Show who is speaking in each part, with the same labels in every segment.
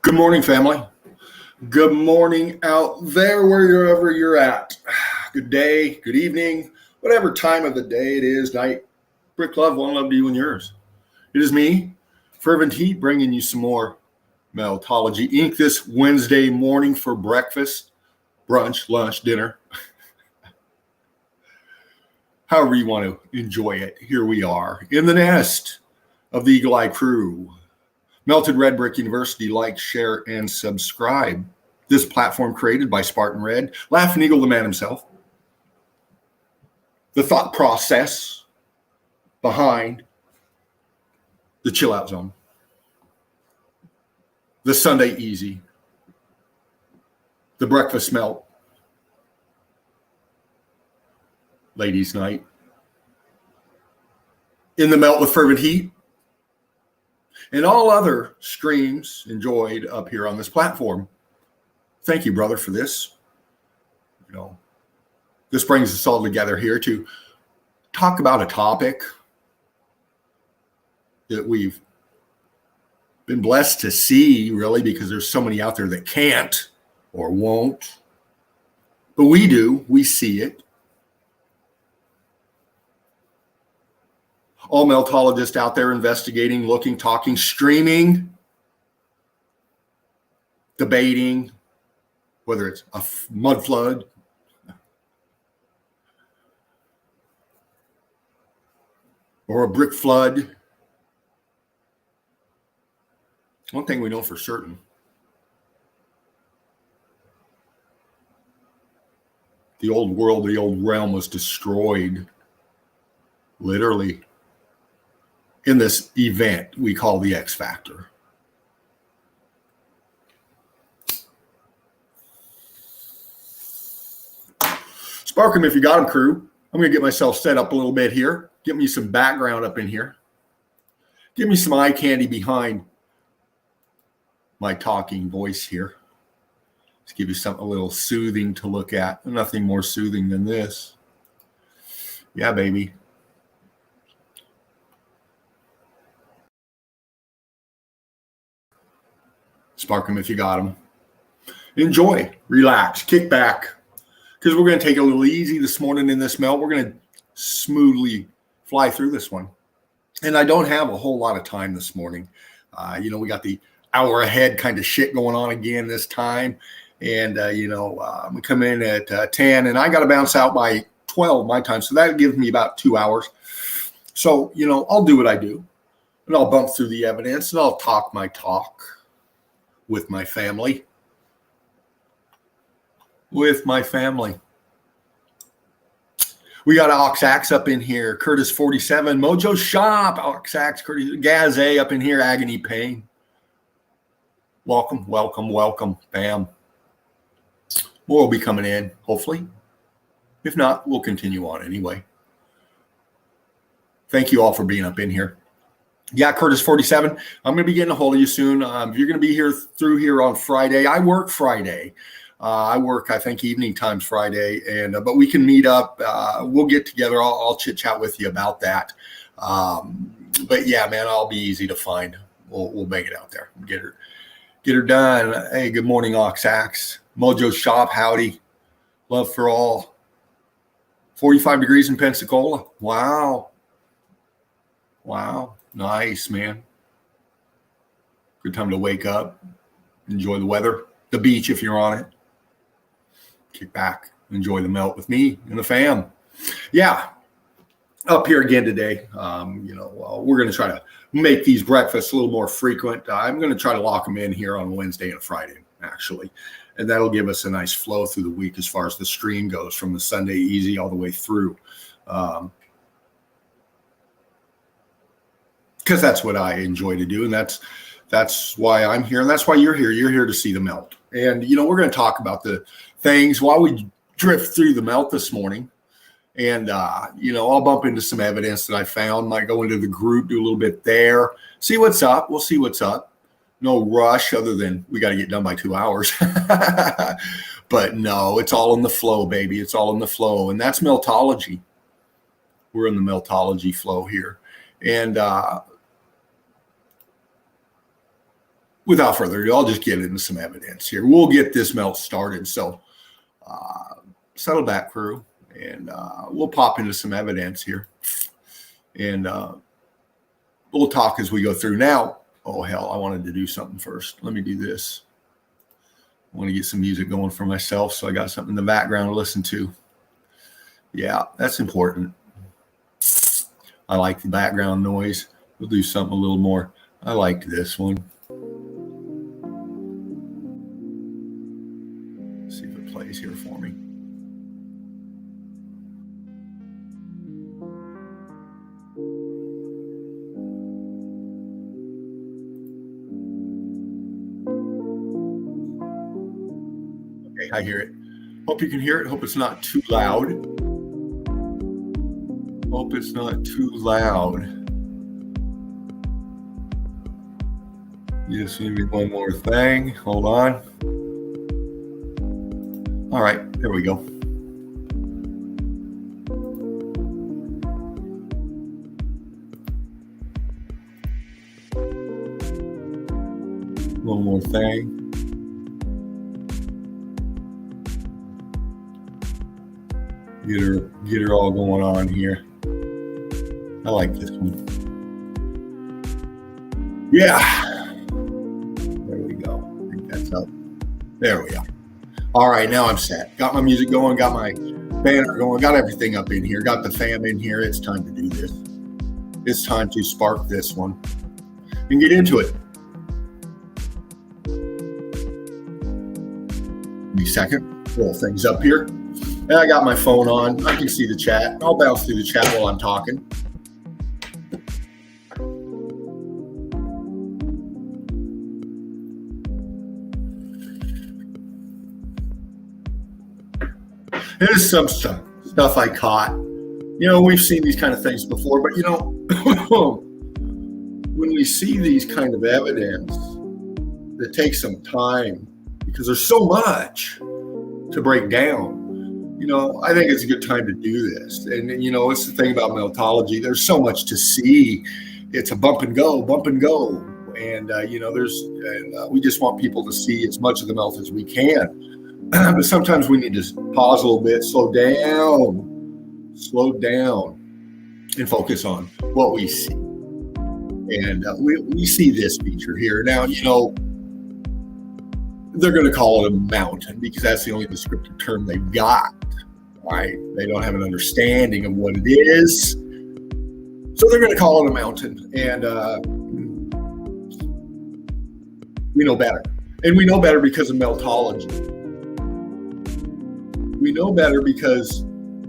Speaker 1: Good morning, family. Good morning out there, wherever you're at. Good day, good evening, whatever time of the day it is, night. Brick love, one love to you and yours. It is me, Fervent Heat, bringing you some more Meltology Inc. this Wednesday morning for breakfast, brunch, lunch, dinner. However you want to enjoy it, here we are in the nest of the Eagle Eye crew. Melted Red Brick University, like, share, and subscribe. This platform created by Spartan Red, Laughing Eagle, the man himself. The thought process behind the Chill Out Zone. The Sunday Easy. The Breakfast Melt. Ladies' Night. In the Melt with Fervent Heat. And all other streams enjoyed up here on this platform. Thank you, brother, for this. This brings us all together here to talk about a topic that we've been blessed to see, really, because there's so many out there that can't or won't. But we do. We see it. All meltologists out there investigating, looking, talking, streaming, debating, whether it's a mud flood, or a brick flood. One thing we know for certain, the old world, the old realm was destroyed, literally, in this event we call the X Factor. Spark them if you got them, crew. I'm going to get myself set up a little bit here. Get me some background up in here. Give me some eye candy behind my talking voice here. Let's give you something a little soothing to look at. Nothing more soothing than this. Yeah, baby. Spark them if you got them. Enjoy, relax, kick back, because we're going to take it a little easy this morning in this melt. We're going to smoothly fly through this one. And I don't have a whole lot of time this morning. We got the hour ahead kind of shit going on again this time. And, we come in at 10, and I got to bounce out by 12 my time. So that gives me about 2 hours. So, I'll do what I do. And I'll bump through the evidence, and I'll talk my talk. With my family. We got Oxax up in here. Curtis 47. Mojo Shop. Oxax. Curtis. Gazé up in here. Agony Pain. Welcome. Bam. More will be coming in, hopefully. If not, we'll continue on anyway. Thank you all for being up in here. Yeah, Curtis 47. I'm going to be getting a hold of you soon. If you're going to be through here on Friday, I work Friday. I work, I think, evening times Friday, but we can meet up. We'll get together. I'll chit chat with you about that. But yeah, man, I'll be easy to find. We'll make it out there. Get her done. Hey, good morning, Oxax. Mojo Shop, howdy. Love for all. 45 degrees in Pensacola. Wow. Nice, man. Good time to wake up. Enjoy the weather. The beach if you're on it. Kick back. Enjoy the melt with me and the fam. Yeah. Up here again today. We're going to try to make these breakfasts a little more frequent. I'm going to try to lock them in here on Wednesday and Friday, actually. And that'll give us a nice flow through the week as far as the stream goes from the Sunday Easy all the way through. Because that's what I enjoy to do, and that's why I'm here, and that's why you're here. You're here to see the melt. And, we're going to talk about the things while we drift through the melt this morning. And, I'll bump into some evidence that I found, might go into the group, do a little bit there, see what's up. We'll see what's up. No rush other than we got to get done by 2 hours. But no, it's all in the flow, baby. It's all in the flow. And that's Meltology. We're in the Meltology flow here. And without further ado, I'll just get into some evidence here. We'll get this melt started. So settle back, crew, and we'll pop into some evidence here. And we'll talk as we go through. Now, oh, hell, I wanted to do something first. Let me do this. I want to get some music going for myself, so I got something in the background to listen to. Yeah, that's important. I like the background noise. We'll do something a little more. I liked this one. Let's see if it plays here for me. Okay, I hear it. Hope you can hear it. Hope it's not too loud. Hope it's not too loud. You just need me one more thing. Hold on. All right, there we go. One more thing. Get her all going on here. I like this one. Yeah. There we go. I think that's up. There we are. All right, now I'm set. Got my music going, got my banner going, got everything up in here, got the fam in here. It's time to do this. It's time to spark this one and get into it. Give me a second. Roll things up here. And I got my phone on. I can see the chat. I'll bounce through the chat while I'm talking. Here's some stuff I caught. You know, we've seen these kind of things before, but you know, when we see these kind of evidence, it takes some time because there's so much to break down. You know, I think it's a good time to do this. And, you know, it's the thing about meltology. There's so much to see. It's a bump and go. And, you know, we just want people to see as much of the melt as we can. But sometimes we need to pause a little bit, slow down, and focus on what we see. And we see this feature here. Now, you know, they're going to call it a mountain because that's the only descriptive term they've got, right? They don't have an understanding of what it is. So they're going to call it a mountain. And we know better. And we know better because of meltology. We know better because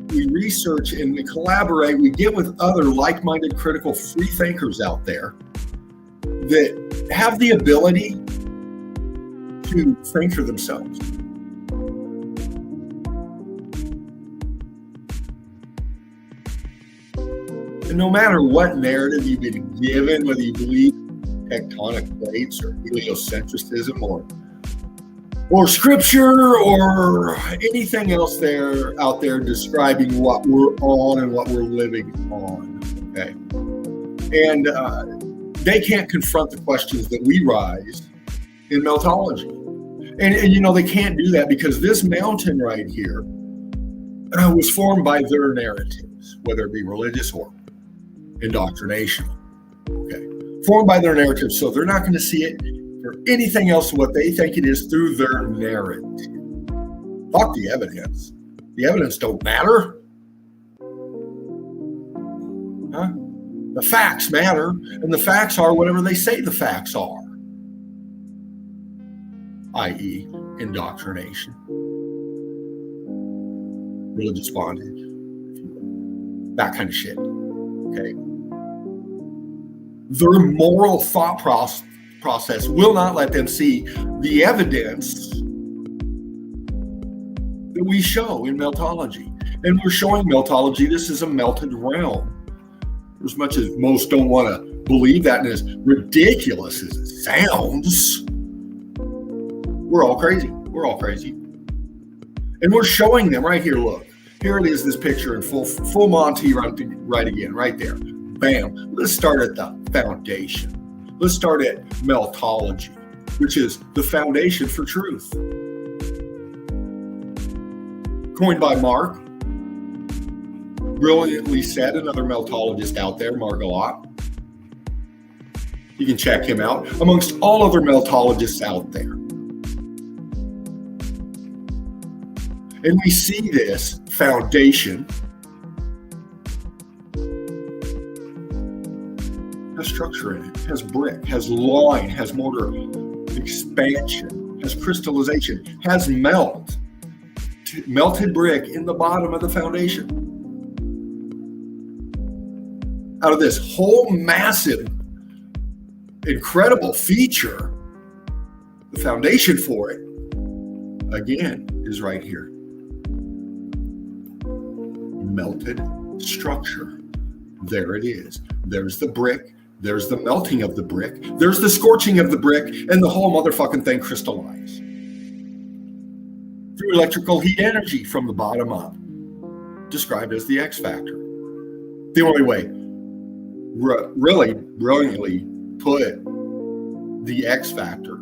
Speaker 1: we research and we collaborate. We get with other like-minded, critical, free thinkers out there that have the ability to think for themselves. And no matter what narrative you've been given, whether you believe tectonic plates or heliocentrism or scripture or anything else out there describing what we're on and what we're living on, okay? And they can't confront the questions that we rise in meltology. And you know, they can't do that because this mountain right here was formed by their narratives, whether it be religious or indoctrination, okay? Formed by their narratives, so they're not going to see it for anything else what they think it is through their narrative. Fuck the evidence. The evidence don't matter. Huh? The facts matter, and the facts are whatever they say the facts are, i.e. indoctrination, religious bondage, that kind of shit, okay? Their moral thought process will not let them see the evidence that we show in meltology. And we're showing meltology, this is a melted realm. As much as most don't want to believe that, and as ridiculous as it sounds, we're all crazy. And we're showing them right here, look. Here it is, this picture in full Monty right again, right there. Bam. Let's start at the foundation. Let's start at meltology. which is the foundation for truth. Coined by Mark, brilliantly said, another meltologist out there, Margolot. You can check him out amongst all other meltologists out there. And we see this foundation has structure in it, has brick, has line, has mortar expansion, has crystallization, has melted brick in the bottom of the foundation. Out of this whole massive, incredible feature, the foundation for it, again, is right here. Melted structure. There it is. There's the brick. There's the melting of the brick. There's the scorching of the brick, and the whole motherfucking thing crystallized through electrical heat energy from the bottom up, described as the X factor. The only way really brilliantly put the X factor,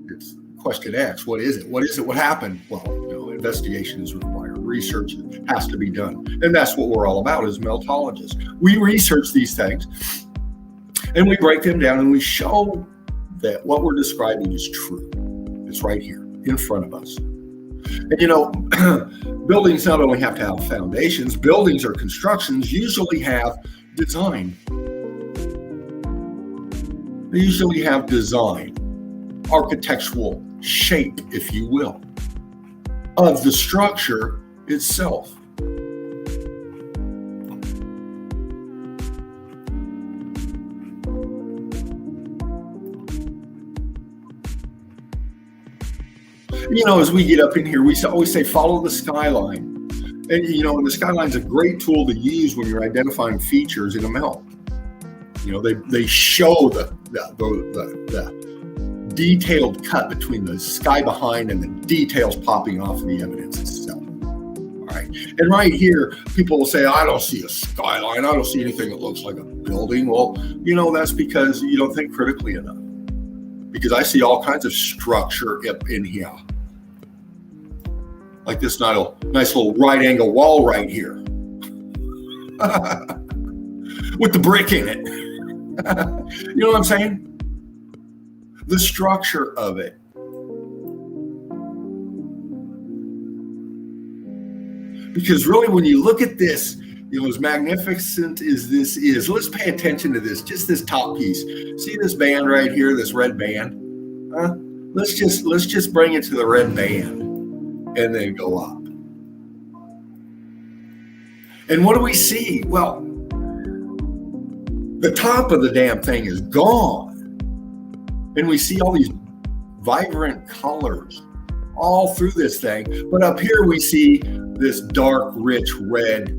Speaker 1: it's question X. What is it? What is it? What happened? Well, investigation is required. Research has to be done. And that's what we're all about as meltologists. We research these things and we break them down and we show that what we're describing is true. It's right here in front of us. And buildings not only have to have foundations, buildings or constructions usually have design. They usually have design, architectural shape, if you will, of the structure itself. As we get up in here, we always say, follow the skyline. And, and the skyline's a great tool to use when you're identifying features in a melt. They show the detailed cut between the sky behind and the details popping off of the evidence itself. All right. And right here, people will say, I don't see a skyline. I don't see anything that looks like a building. Well, that's because you don't think critically enough. Because I see all kinds of structure up in here. Like this nice little right angle wall right here. With the brick in it. You know what I'm saying? The structure of it. Because really, when you look at this, as magnificent as this is, let's pay attention to this, just this top piece. See this band right here, this red band? Let's just bring it to the red band and then go up. And what do we see? Well, the top of the damn thing is gone. And we see all these vibrant colors all through this thing. But up here we see this dark, rich red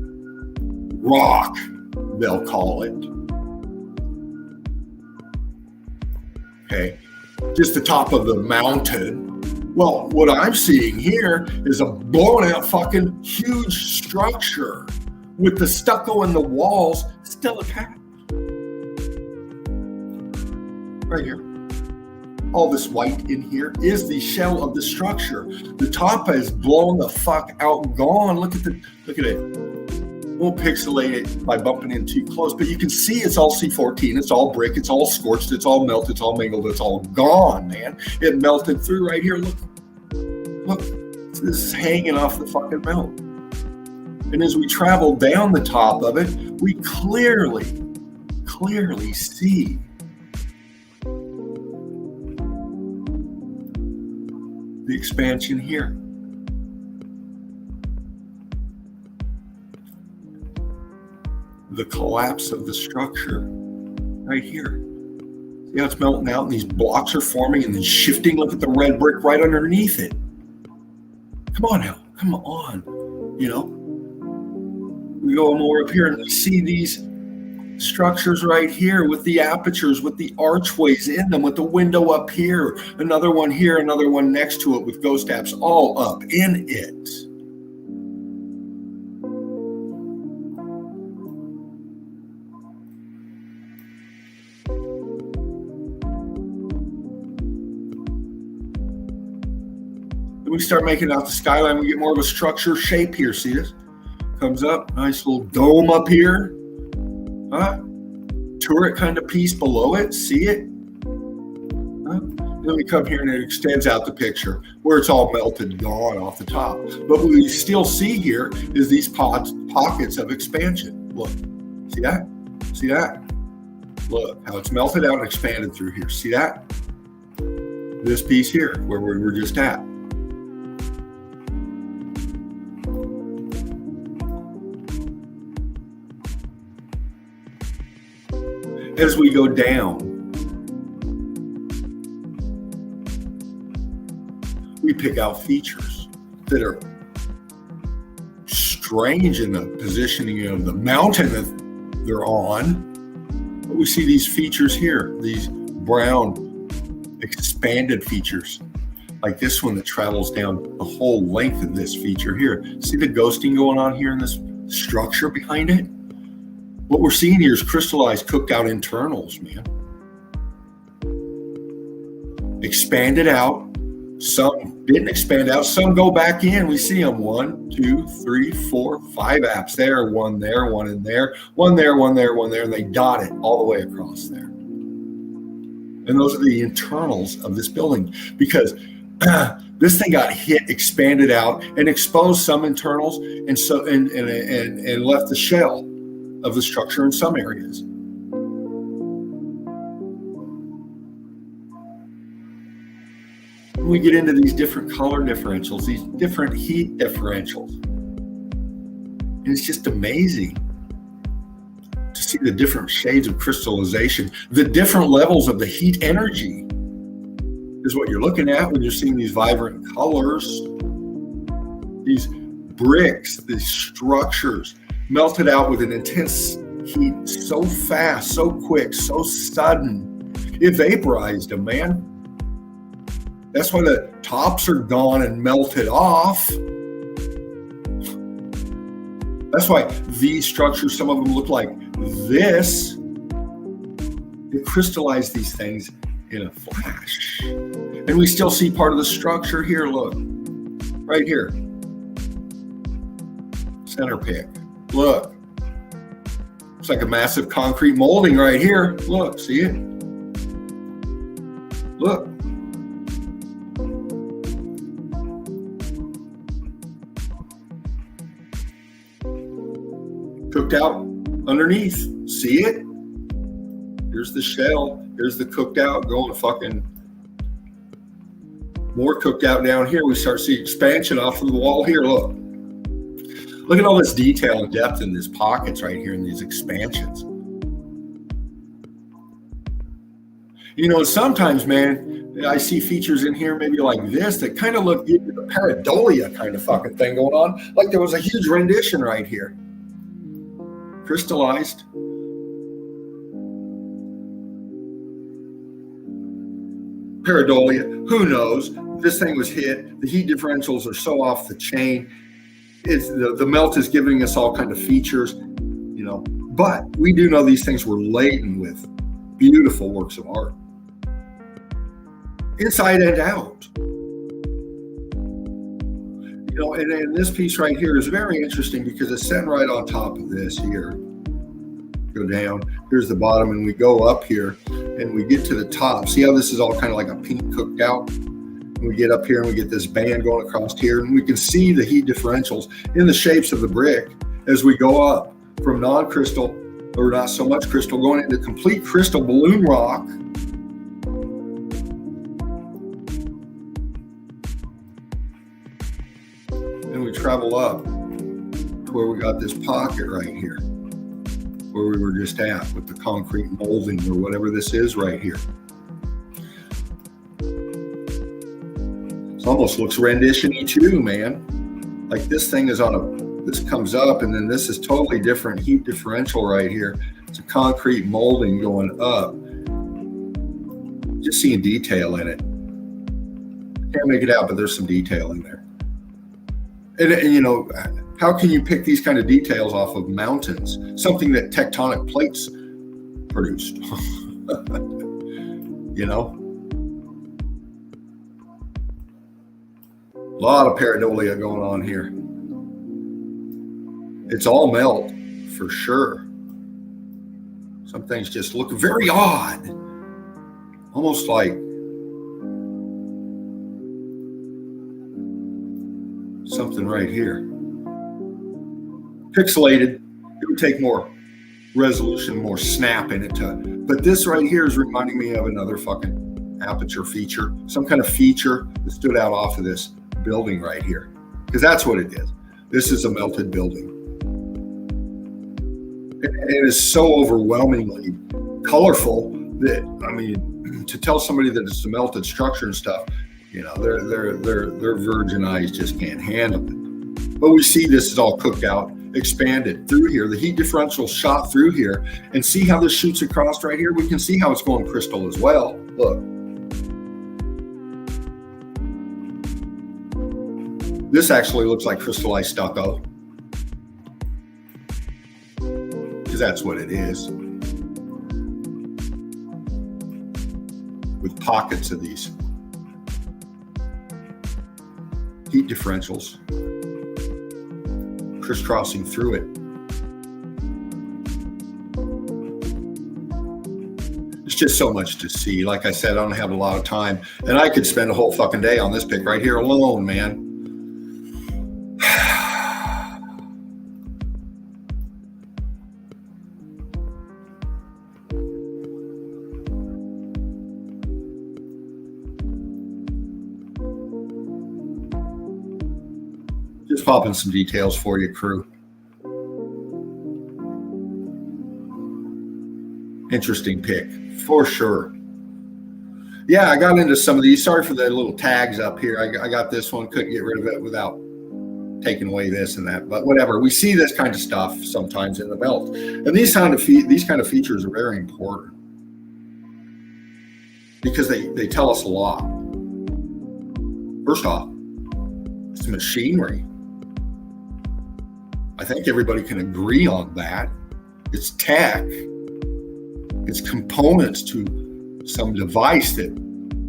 Speaker 1: rock, they'll call it. Okay, just the top of the mountain. Well, what I'm seeing here is a blown out fucking huge structure with the stucco and the walls still attached. Right here. All this white in here is the shell of the structure. The top is blown the fuck out, gone. Look at it. Won't pixelate it by bumping in too close, but you can see it's all C14. It's all brick. It's all scorched. It's all melted. It's all mingled. It's all gone, man. It melted through right here. Look. This is hanging off the fucking melt. And as we travel down the top of it, we clearly see the expansion here. The collapse of the structure right here. See how it's melting out and these blocks are forming and then shifting. Look at the red brick right underneath it. Come on now, come on. We go more up here and we see these structures right here with the apertures, with the archways in them, with the window up here, another one here, another one next to it with ghost apps all up in it. We start making out the skyline. We get more of a structure shape here. See this? Comes up, nice little dome up here. Huh? Turret kind of piece below it. See it? Huh? Then we come here and it extends out the picture where it's all melted, gone off the top. But what we still see here is these pockets of expansion. Look, see that? See that? Look how it's melted out and expanded through here. See that? This piece here where we were just at. As we go down, we pick out features that are strange in the positioning of the mountain that they're on. But we see these features here, these brown expanded features, like this one that travels down the whole length of this feature here. See the ghosting going on here in this structure behind it? What we're seeing here is crystallized, cooked out internals, man. Expanded out. Some didn't expand out. Some go back in. We see them 1, 2, 3, 4, 5 apps there. One there, one in there, one there, one there, one there. And they dot it all the way across there. And those are the internals of this building because this thing got hit, expanded out, and exposed some internals, and so and left the shell of the structure in some areas. We get into these different color differentials, these different heat differentials. And it's just amazing to see the different shades of crystallization, the different levels of the heat energy is what you're looking at when you're seeing these vibrant colors, these bricks, these structures melted out with an intense heat so fast, so quick, so sudden. It vaporized them, man. That's why the tops are gone and melted off. That's why these structures, some of them look like this. They crystallize these things in a flash. And we still see part of the structure here, look. Right here. Center pick. Look, it's like a massive concrete molding right here. Look, see it? Look. Cooked out underneath. See it? Here's the shell. Here's the cooked out going fucking more cooked out down here. We start seeing expansion off of the wall here. Look. Look at all this detail and depth in these pockets right here in these expansions. You know, sometimes, man, I see features in here maybe like this that kind of look the pareidolia kind of fucking thing going on. Like there was a huge rendition right here. Crystallized. Pareidolia, who knows? This thing was hit. The heat differentials are so off the chain. It's the melt is giving us all kind of features, you know, but we do know these things were laden with beautiful works of art, inside and out. You know, and this piece right here is very interesting because it's sitting right on top of this here. Go down, here's the bottom, and we go up here and we get to the top. See how this is all kind of like a pink cooked out? We get up here and we get this band going across here, and we can see the heat differentials in the shapes of the brick as we go up from non-crystal or not so much crystal going into complete crystal balloon rock. And we travel up to where we got this pocket right here where we were just at with the concrete molding or whatever this is right here. Almost looks rendition-y too, man. Like this thing is this comes up and then this is totally different heat differential right here. It's a concrete molding going up. Just seeing detail in it. Can't make it out, but there's some detail in there. And you know, how can you pick these kind of details off of mountains? Something that tectonic plates produced. You know? A lot of pareidolia going on here. It's all melt for sure. Some things just look very odd. Almost like something right here. Pixelated. It would take more resolution, more snap in it but this right here is reminding me of another fucking aperture feature, some kind of feature that stood out off of this building right here, because that's what it is. This is a melted building. It is so overwhelmingly colorful that, I mean, to tell somebody that it's a melted structure and stuff, you know, their virgin eyes just can't handle it. But we see this is all cooked out, expanded through here. The heat differential shot through here, and see how this shoots across right here. We can see how it's going crystal as well. Look. This actually looks like crystallized stucco, because that's what it is, with pockets of these heat differentials crisscrossing through it. It's just so much to see. Like I said, I don't have a lot of time, and I could spend a whole fucking day on this pic right here alone, man. Just popping some details for you, crew. Interesting pick, for sure. Yeah, I got into some of these. Sorry for the little tags up here. I got this one, couldn't get rid of it without taking away this and that. But whatever, we see this kind of stuff sometimes in the melt. And these kind of features are very important because they tell us a lot. First off, it's machinery. I think everybody can agree on that. It's tech. It's components to some device that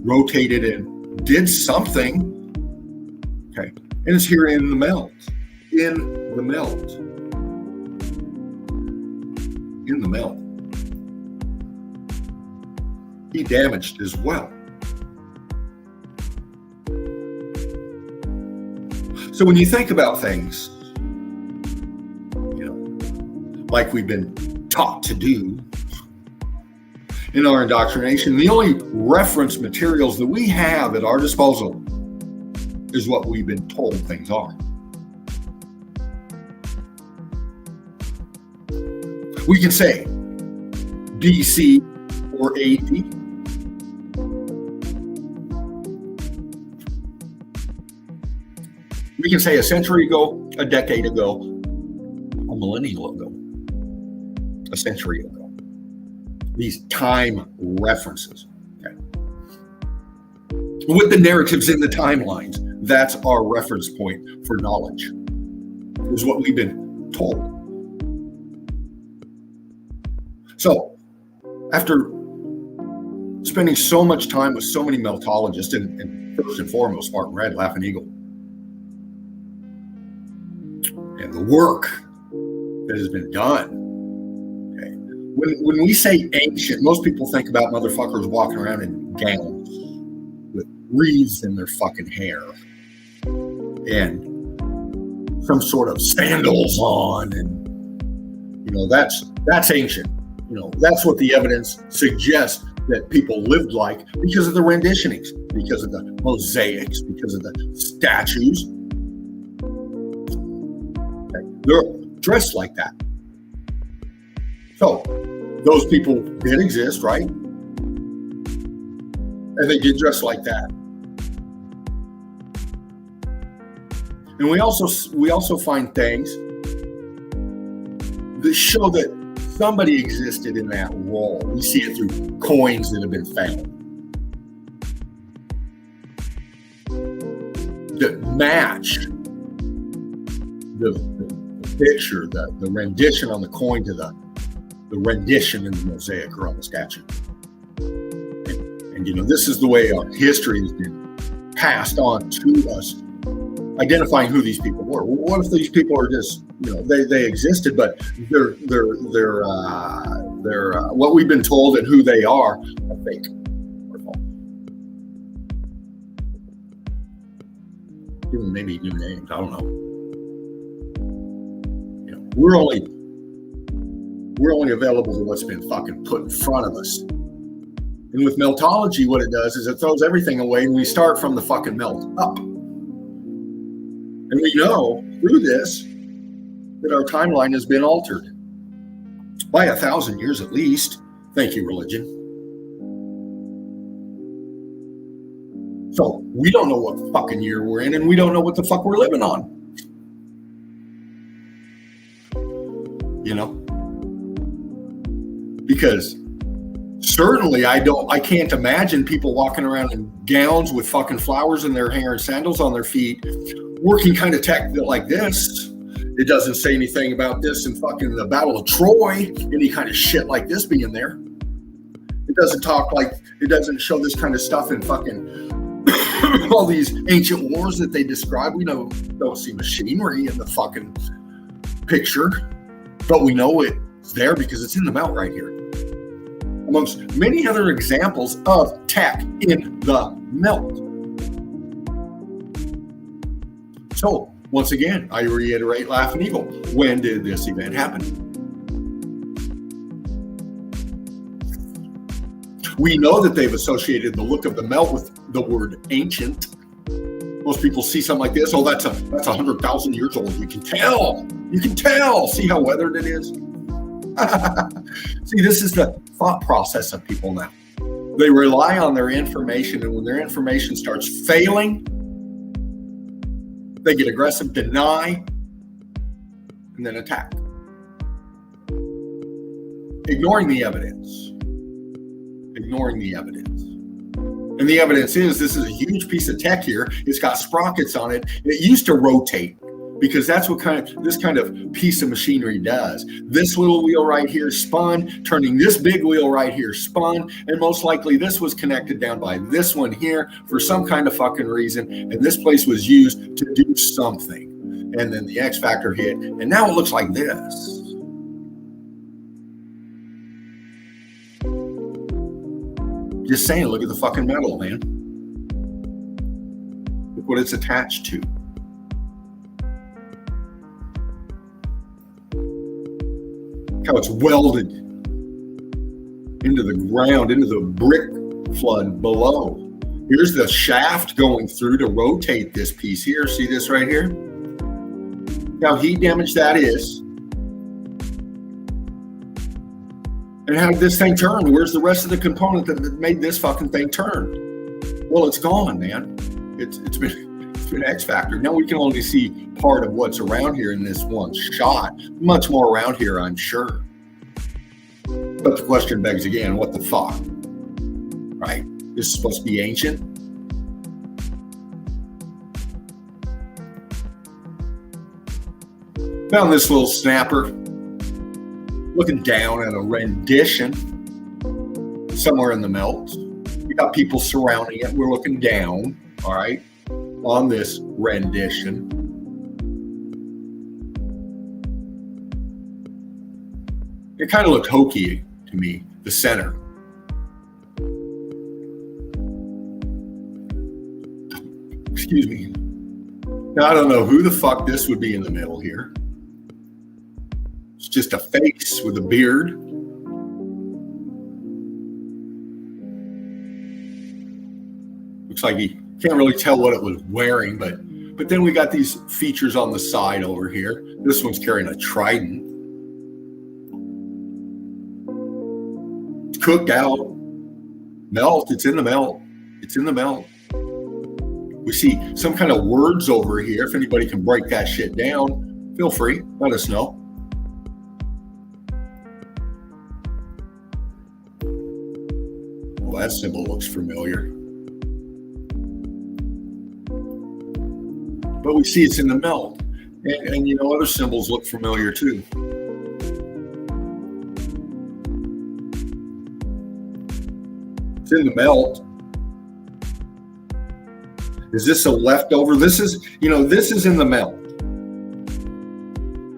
Speaker 1: rotated and did something. Okay. And it's here in the melt. In the melt. In the melt. He damaged as well. So when you think about things, like we've been taught to do in our indoctrination, the only reference materials that we have at our disposal is what we've been told things are. We can say BC or AD. We can say a century ago, a decade ago, a millennial ago, a century ago. These time references. Okay. With the narratives in the timelines, that's our reference point for knowledge, is what we've been told. So, after spending so much time with so many meltologists, and first and foremost, Martin Red, Laughing Eagle, and the work that has been done. Okay. When we say ancient, most people think about motherfuckers walking around in gowns with wreaths in their fucking hair and some sort of sandals on, and that's ancient. That's what the evidence suggests that people lived like, because of the renditionings, because of the mosaics, because of the statues. They're dressed like that. So those people did exist, right? And they did dress like that. And we also find things that show that somebody existed in that role. We see it through coins that have been found that match the picture, the rendition on the coin to the rendition in the mosaic or on the statue. And this is the way our history has been passed on to us identifying who these people were. Well, what if these people are just, they existed, but they're what we've been told and who they are fake or false. Even maybe new names. I don't know. We're only available to what's been fucking put in front of us. And with Meltology, what it does is it throws everything away, and we start from the fucking melt up. And we know through this that our timeline has been altered by 1,000 years at least. Thank you, religion. So we don't know what fucking year we're in, and we don't know what the fuck we're living on. Because certainly I can't imagine people walking around in gowns with fucking flowers in their hair and sandals on their feet, working kind of tech like this. It doesn't say anything about this in fucking the Battle of Troy, any kind of shit like this being there. It doesn't show this kind of stuff in fucking all these ancient wars that they describe. We don't see machinery in the fucking picture, but we know it's there because it's in the melt right here. Amongst many other examples of tech in the melt. So, once again, I reiterate, laugh, and eagle. When did this event happen? We know that they've associated the look of the melt with the word ancient. Most people see something like this. Oh, that's 100,000 years old. You can tell. See how weathered it is? See, this is the thought process of people now. They rely on their information, and when their information starts failing, they get aggressive, deny, and then attack. Ignoring the evidence. And the evidence is this is a huge piece of tech here. It's got sprockets on it. It used to rotate, because that's what this kind of piece of machinery does. This little wheel right here spun, turning this big wheel right here spun, and most likely this was connected down by this one here for some kind of fucking reason, and this place was used to do something. And then the X factor hit, and now it looks like this. Just saying, look at the fucking metal, man. Look what it's attached to. How it's welded into the ground, into the brick flood below. Here's the shaft going through to rotate this piece here. See this right here? How heat damage that is. And how did this thing turn? Where's the rest of the component that made this fucking thing turn? Well, it's gone, man. It's been X factor. Now we can only see part of what's around here in this one shot. Much more around here, I'm sure. But the question begs again, what the fuck? Right? This is supposed to be ancient. Found this little snapper looking down at a rendition somewhere in the melt. We got people surrounding it. We're looking down, all right, on this rendition. It kind of looked hokey to me, the center. Excuse me. Now, I don't know who the fuck this would be in the middle here. It's just a face with a beard. Looks like he can't really tell what it was wearing, but then we got these features on the side over here. This one's carrying a trident. It's cooked out. Melt. It's in the melt. It's in the melt. We see some kind of words over here. If anybody can break that shit down, feel free. Let us know. Well, that symbol looks familiar. But we see it's in the melt. And you know, other symbols look familiar too. It's in the melt. Is this a leftover? This is in the melt.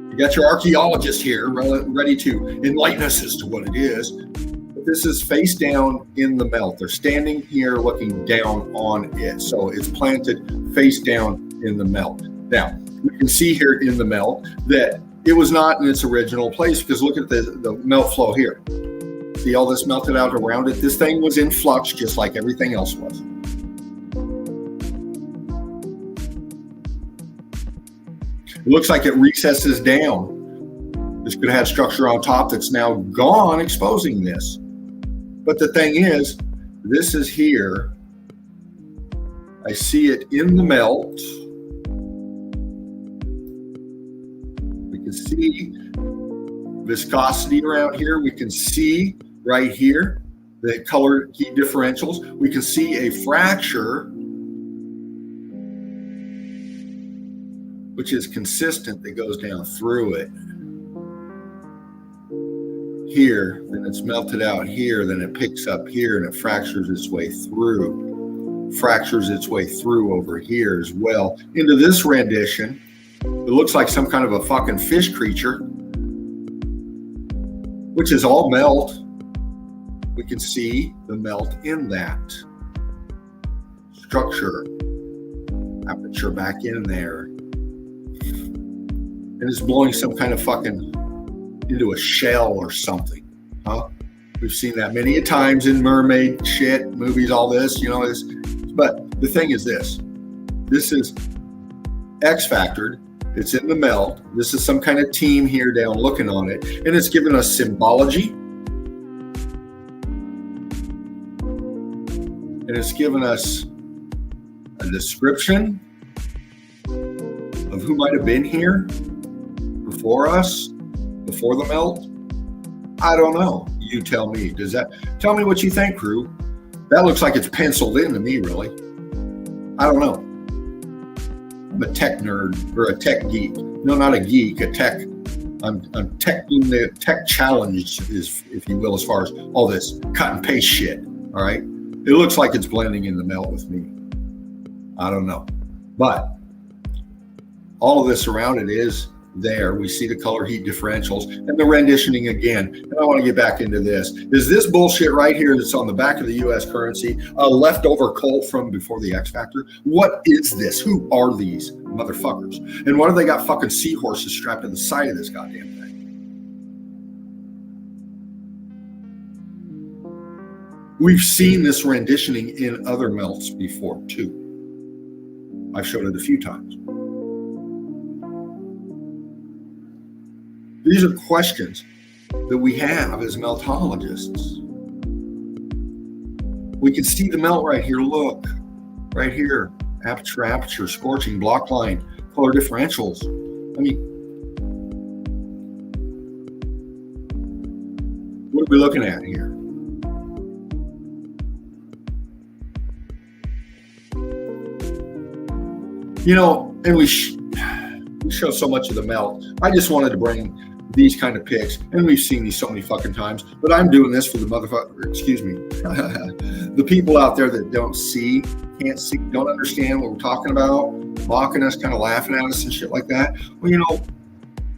Speaker 1: You got your archaeologist here ready to enlighten us as to what it is. But this is face down in the melt. They're standing here looking down on it. So it's planted face down in the melt. Now, we can see here in the melt that it was not in its original place, because look at the melt flow here. See all this melted out around it? This thing was in flux just like everything else was. It looks like it recesses down. This could have had structure on top that's now gone, exposing this. But the thing is, this is here. I see it in the melt. We can see viscosity around here. We can see right here the color heat differentials. We can see a fracture, which is consistent, that goes down through it. Here, then it's melted out here, then it picks up here, and it fractures its way through. Fractures its way through over here as well. Into this rendition, it looks like some kind of a fucking fish creature, which is all melt. We can see the melt in that structure. Aperture back in there. And it's blowing some kind of fucking into a shell or something, huh? We've seen that many a times in mermaid shit movies, all this, but the thing is this is X-factored. It's in the melt. This is some kind of team here down looking on it, and it's given us symbology, and it's given us a description of who might have been here before us, before the melt. I don't know. You tell me. Tell me what you think, crew? That looks like it's penciled in to me, really. I don't know. I'm a tech nerd, or a tech geek. No, not a geek, a tech. I'm tech challenged, if you will, as far as all this cut and paste shit. All right. It looks like it's blending in the melt with me. I don't know. But all of this around it is there. We see the color heat differentials and the renditioning again. And I want to get back into this. Is this bullshit right here that's on the back of the US currency a leftover coal from before the X Factor? What is this? Who are these motherfuckers? And why do they got fucking seahorses strapped to the side of this goddamn thing? We've seen this renditioning in other melts before too. I've showed it a few times. These are questions that we have as meltologists. We can see the melt right here. Look, right here. Aperture, scorching, block line, color differentials. I mean, what are we looking at here? And we show so much of the melt. I just wanted to bring these kind of pics, and we've seen these so many fucking times, but I'm doing this for the the people out there that can't see, don't understand what we're talking about, mocking us, kind of laughing at us and shit like that. Well,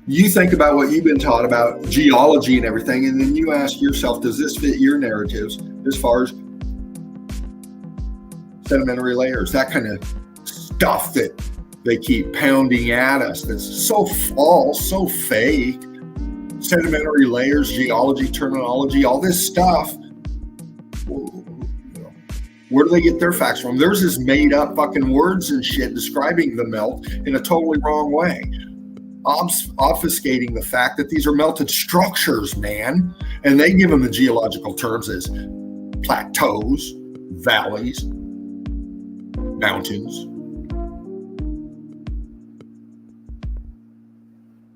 Speaker 1: you think about what you've been taught about geology and everything, and then you ask yourself, does this fit your narratives as far as sedimentary layers, that kind of stuff that they keep pounding at us that's so false, so fake. Sedimentary layers, geology, terminology, all this stuff. Where do they get their facts from? There's this made up fucking words and shit describing the melt in a totally wrong way. Obfuscating the fact that these are melted structures, man. And they give them the geological terms as plateaus, valleys, mountains,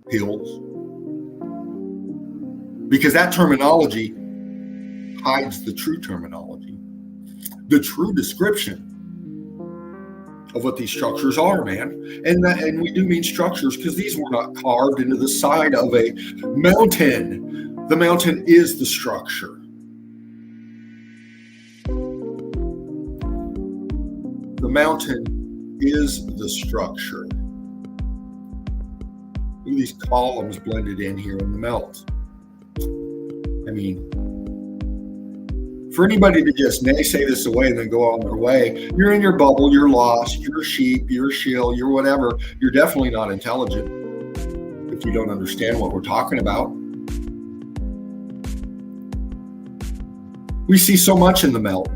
Speaker 1: hills, because that terminology hides the true terminology, the true description of what these structures are, man. And we do mean structures because these were not carved into the side of a mountain. The mountain is the structure. The mountain is the structure. Look at these columns blended in here in the melt. I mean, for anybody to just naysay this away and then go on their way, you're in your bubble, you're lost, you're a sheep, you're a shill, you're whatever. You're definitely not intelligent if you don't understand what we're talking about. We see so much in the melt,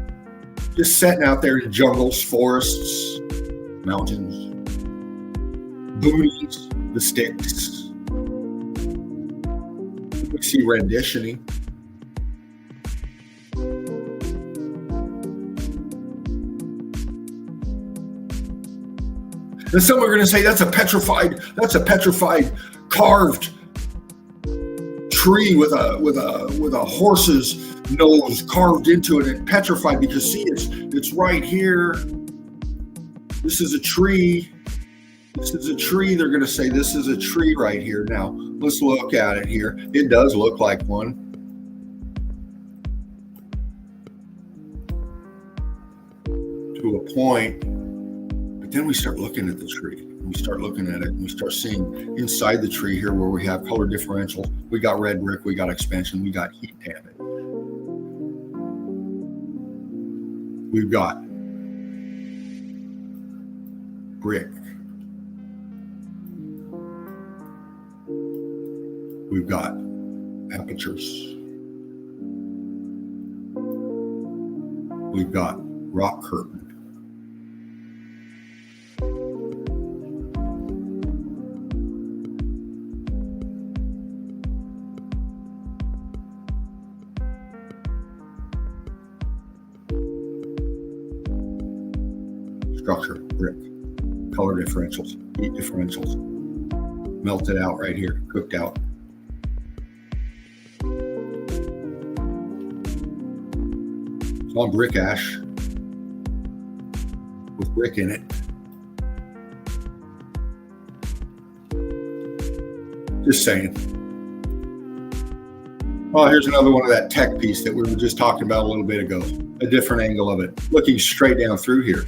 Speaker 1: just sitting out there in jungles, forests, mountains, boonies, the sticks. We see renditioning. And some are going to say that's a petrified carved tree with a horse's nose carved into it and petrified because see it's right here. This is a tree. This is a tree. They're going to say this is a tree right here. Now let's look at it here. It does look like one. To a point. But then we start looking at the tree. We start looking at it and we start seeing inside the tree here where we have color differentials. We got red brick, we got expansion, we got heat damage. We've got brick. We've got apertures. We've got rock curtain. Structure, brick, color differentials, heat differentials, melted out right here, cooked out. It's on brick ash with brick in it. Just saying. Oh, here's another one of that tech piece that we were just talking about a little bit ago. A different angle of it, looking straight down through here.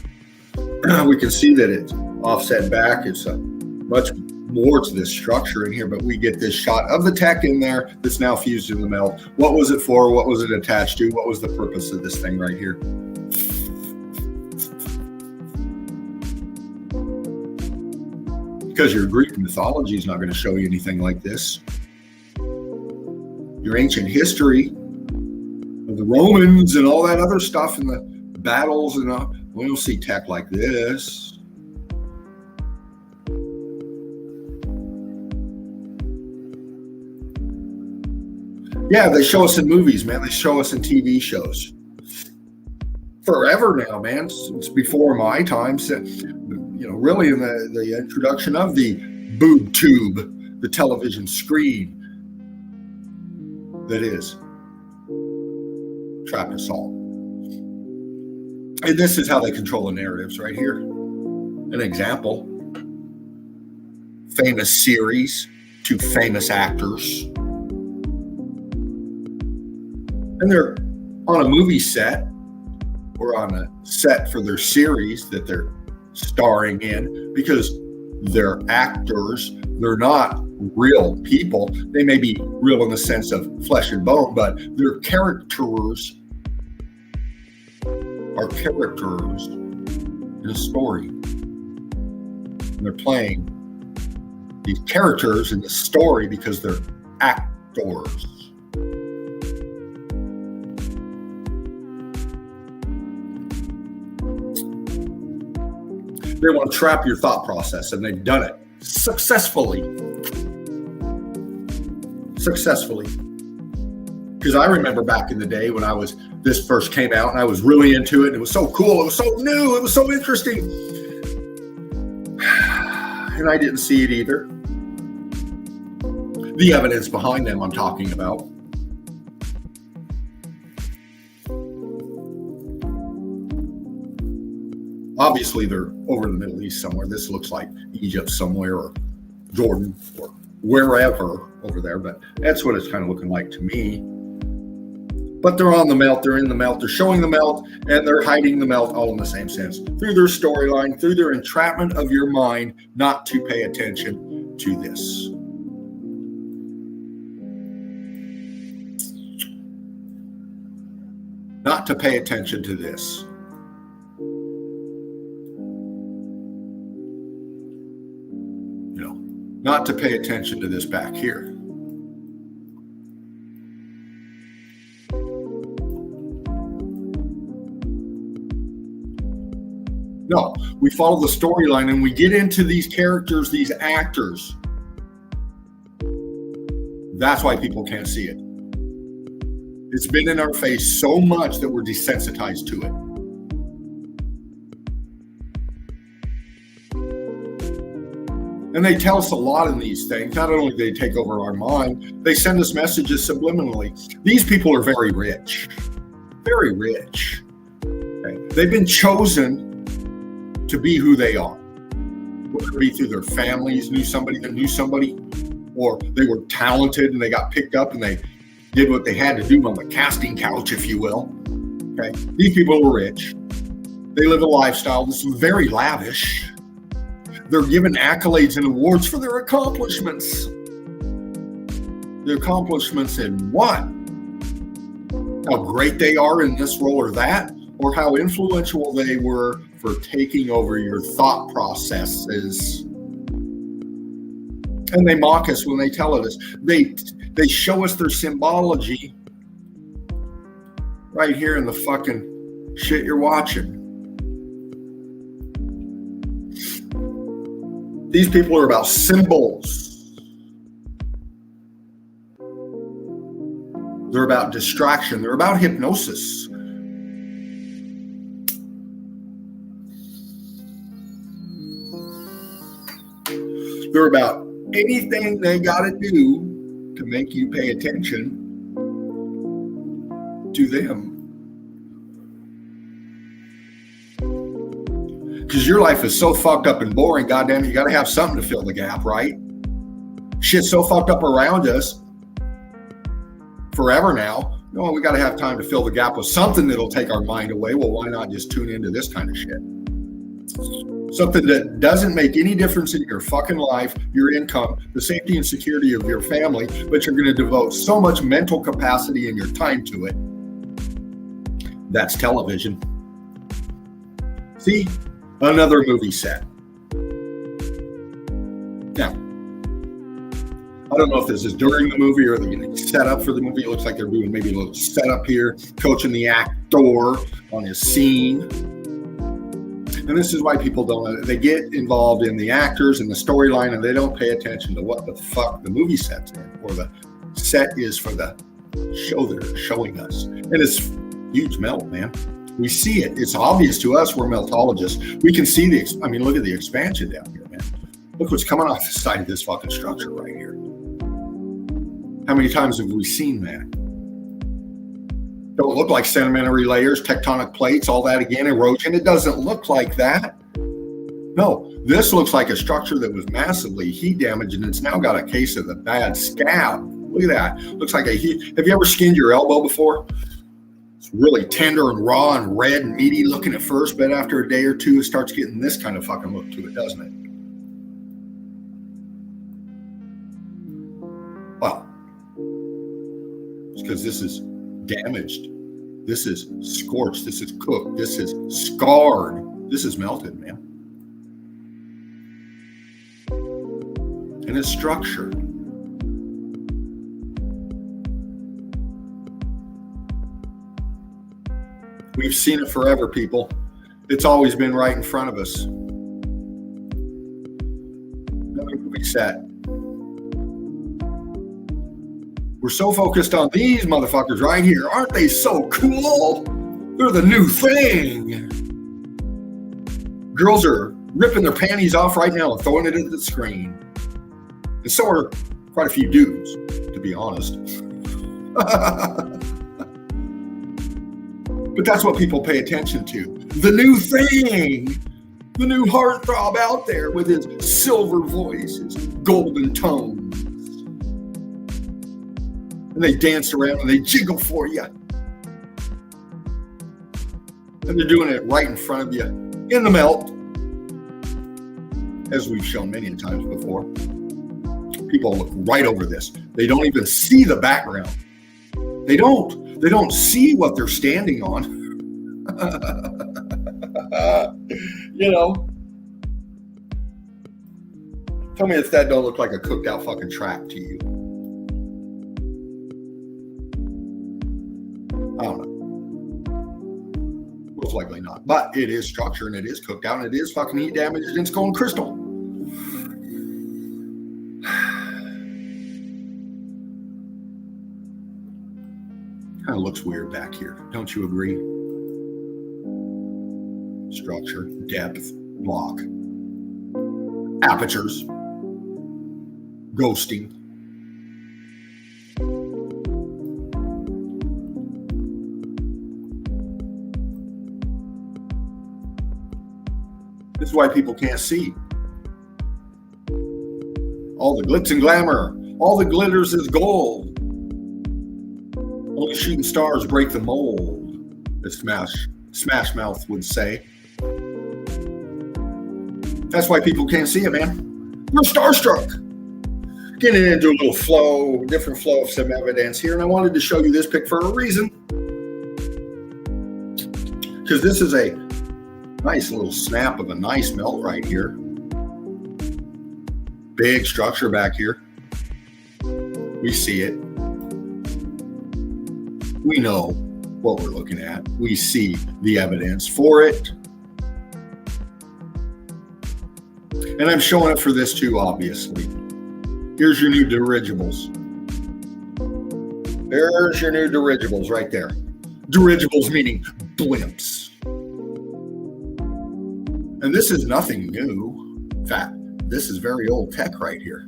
Speaker 1: We can see that it's offset back. It's much more to this structure in here, but we get this shot of the tech in there that's now fused in the melt. What was it for? What was it attached to? What was the purpose of this thing right here? Because your Greek mythology is not going to show you anything like this. Your ancient history of the Romans and all that other stuff and the battles and we don't see tech like this. Yeah, they show us in movies, man. They show us in TV shows. Forever now, man. It's before my time. Really in the introduction of the boob tube, the television screen that is Trapezoid. And this is how they control the narratives right here. An example. Famous series to famous actors. And they're on a movie set or on a set for their series that they're starring in because they're actors. They're not real people. They may be real in the sense of flesh and bone, but they're characters. Are characters in a story. And they're playing these characters in the story because they're actors. They want to trap your thought process, and they've done it successfully. Because I remember back in the day when this first came out and I was really into it and it was so cool, it was so new, it was so interesting. And I didn't see it either. The evidence behind them I'm talking about. Obviously they're over in the Middle East somewhere. This looks like Egypt somewhere or Jordan or wherever over there, but that's what it's kind of looking like to me. But they're on the melt, they're in the melt, they're showing the melt, and they're hiding the melt, all in the same sense. Through their storyline, through their entrapment of your mind not to pay attention to this. Not to pay attention to this. Not to pay attention to this back here. No, we follow the storyline and we get into these characters, these actors. That's why people can't see it. It's been in our face so much that we're desensitized to it. And they tell us a lot in these things. Not only do they take over our mind, they send us messages subliminally. These people are very rich. Very rich. Okay? They've been chosen to be who they are. Whether it be through their families, knew somebody that knew somebody, or they were talented and they got picked up and they did what they had to do on the casting couch, if you will. Okay? These people are rich. They live a lifestyle that's very lavish. They're given accolades and awards for their accomplishments. Their accomplishments in what? How great they are in this role or that, or how influential they were for taking over your thought processes. And they mock us when they tell us. They show us their symbology right here in the fucking shit you're watching. These people are about symbols. They're about distraction. They're about hypnosis. They're about anything they got to do to make you pay attention to them. Because your life is so fucked up and boring, goddamn, you got to have something to fill the gap, right? Shit's so fucked up around us forever now. No, we got to have time to fill the gap with something that'll take our mind away. Well, why not just tune into this kind of shit? Something that doesn't make any difference in your fucking life, your income, the safety and security of your family, but you're going to devote so much mental capacity and your time to it. That's television. See? Another movie set. Now, I don't know if this is during the movie or they're getting set up for the movie. It looks like they're doing maybe a little setup here, coaching the actor on his scene. And this is why people don't, they get involved in the actors and the storyline and they don't pay attention to what the fuck the movie set's in or the set is for the show they're showing us. And it's huge melt, man. We see it. It's obvious to us. We're meltologists. We can see look at the expansion down here, man. Look what's coming off the side of this fucking structure right here. How many times have we seen that? Don't look like sedimentary layers, tectonic plates, all that again, erosion. It doesn't look like that. No, this looks like a structure that was massively heat damaged and it's now got a case of the bad scab. Look at that. Looks like have you ever skinned your elbow before? Really tender and raw and red and meaty looking at first, but after a day or two, it starts getting this kind of fucking look to it, doesn't it? Well, it's because this is damaged. This is scorched. This is cooked. This is scarred. This is melted, man. And it's structured. We've seen it forever, people. It's always been right in front of us. Another movie set. We're so focused on these motherfuckers right here. Aren't they so cool? They're the new thing. Girls are ripping their panties off right now and throwing it at the screen. And so are quite a few dudes, to be honest. But that's what people pay attention to. The new thing. The new heartthrob out there with his silver voice, his golden tones. And they dance around and they jiggle for you. And they're doing it right in front of you in the melt, as we've shown many times before. People look right over this. They don't even see the background. They don't see what they're standing on. You know, tell me if that don't look like a cooked out fucking track to you. I don't know. Most likely not. But it is structure and it is cooked out and it is fucking heat damaged and it's going crystal. Kind of looks weird back here. Don't you agree? Structure, depth, block, apertures, ghosting. This is why people can't see. All the glitz and glamour, all the glitters is gold. Only shooting stars break the mold, as Smash Mouth would say. That's why people can't see it, man. We're starstruck. Getting into a little flow, different flow of some evidence here, and I wanted to show you this pic for a reason. Because this is a nice little snap of a nice melt right here. Big structure back here. We see it. We know what we're looking at. We see the evidence for it. And I'm showing it for this too, obviously. Here's your new dirigibles. There's your new dirigibles right there. Dirigibles meaning blimps. And this is nothing new. In fact, this is very old tech right here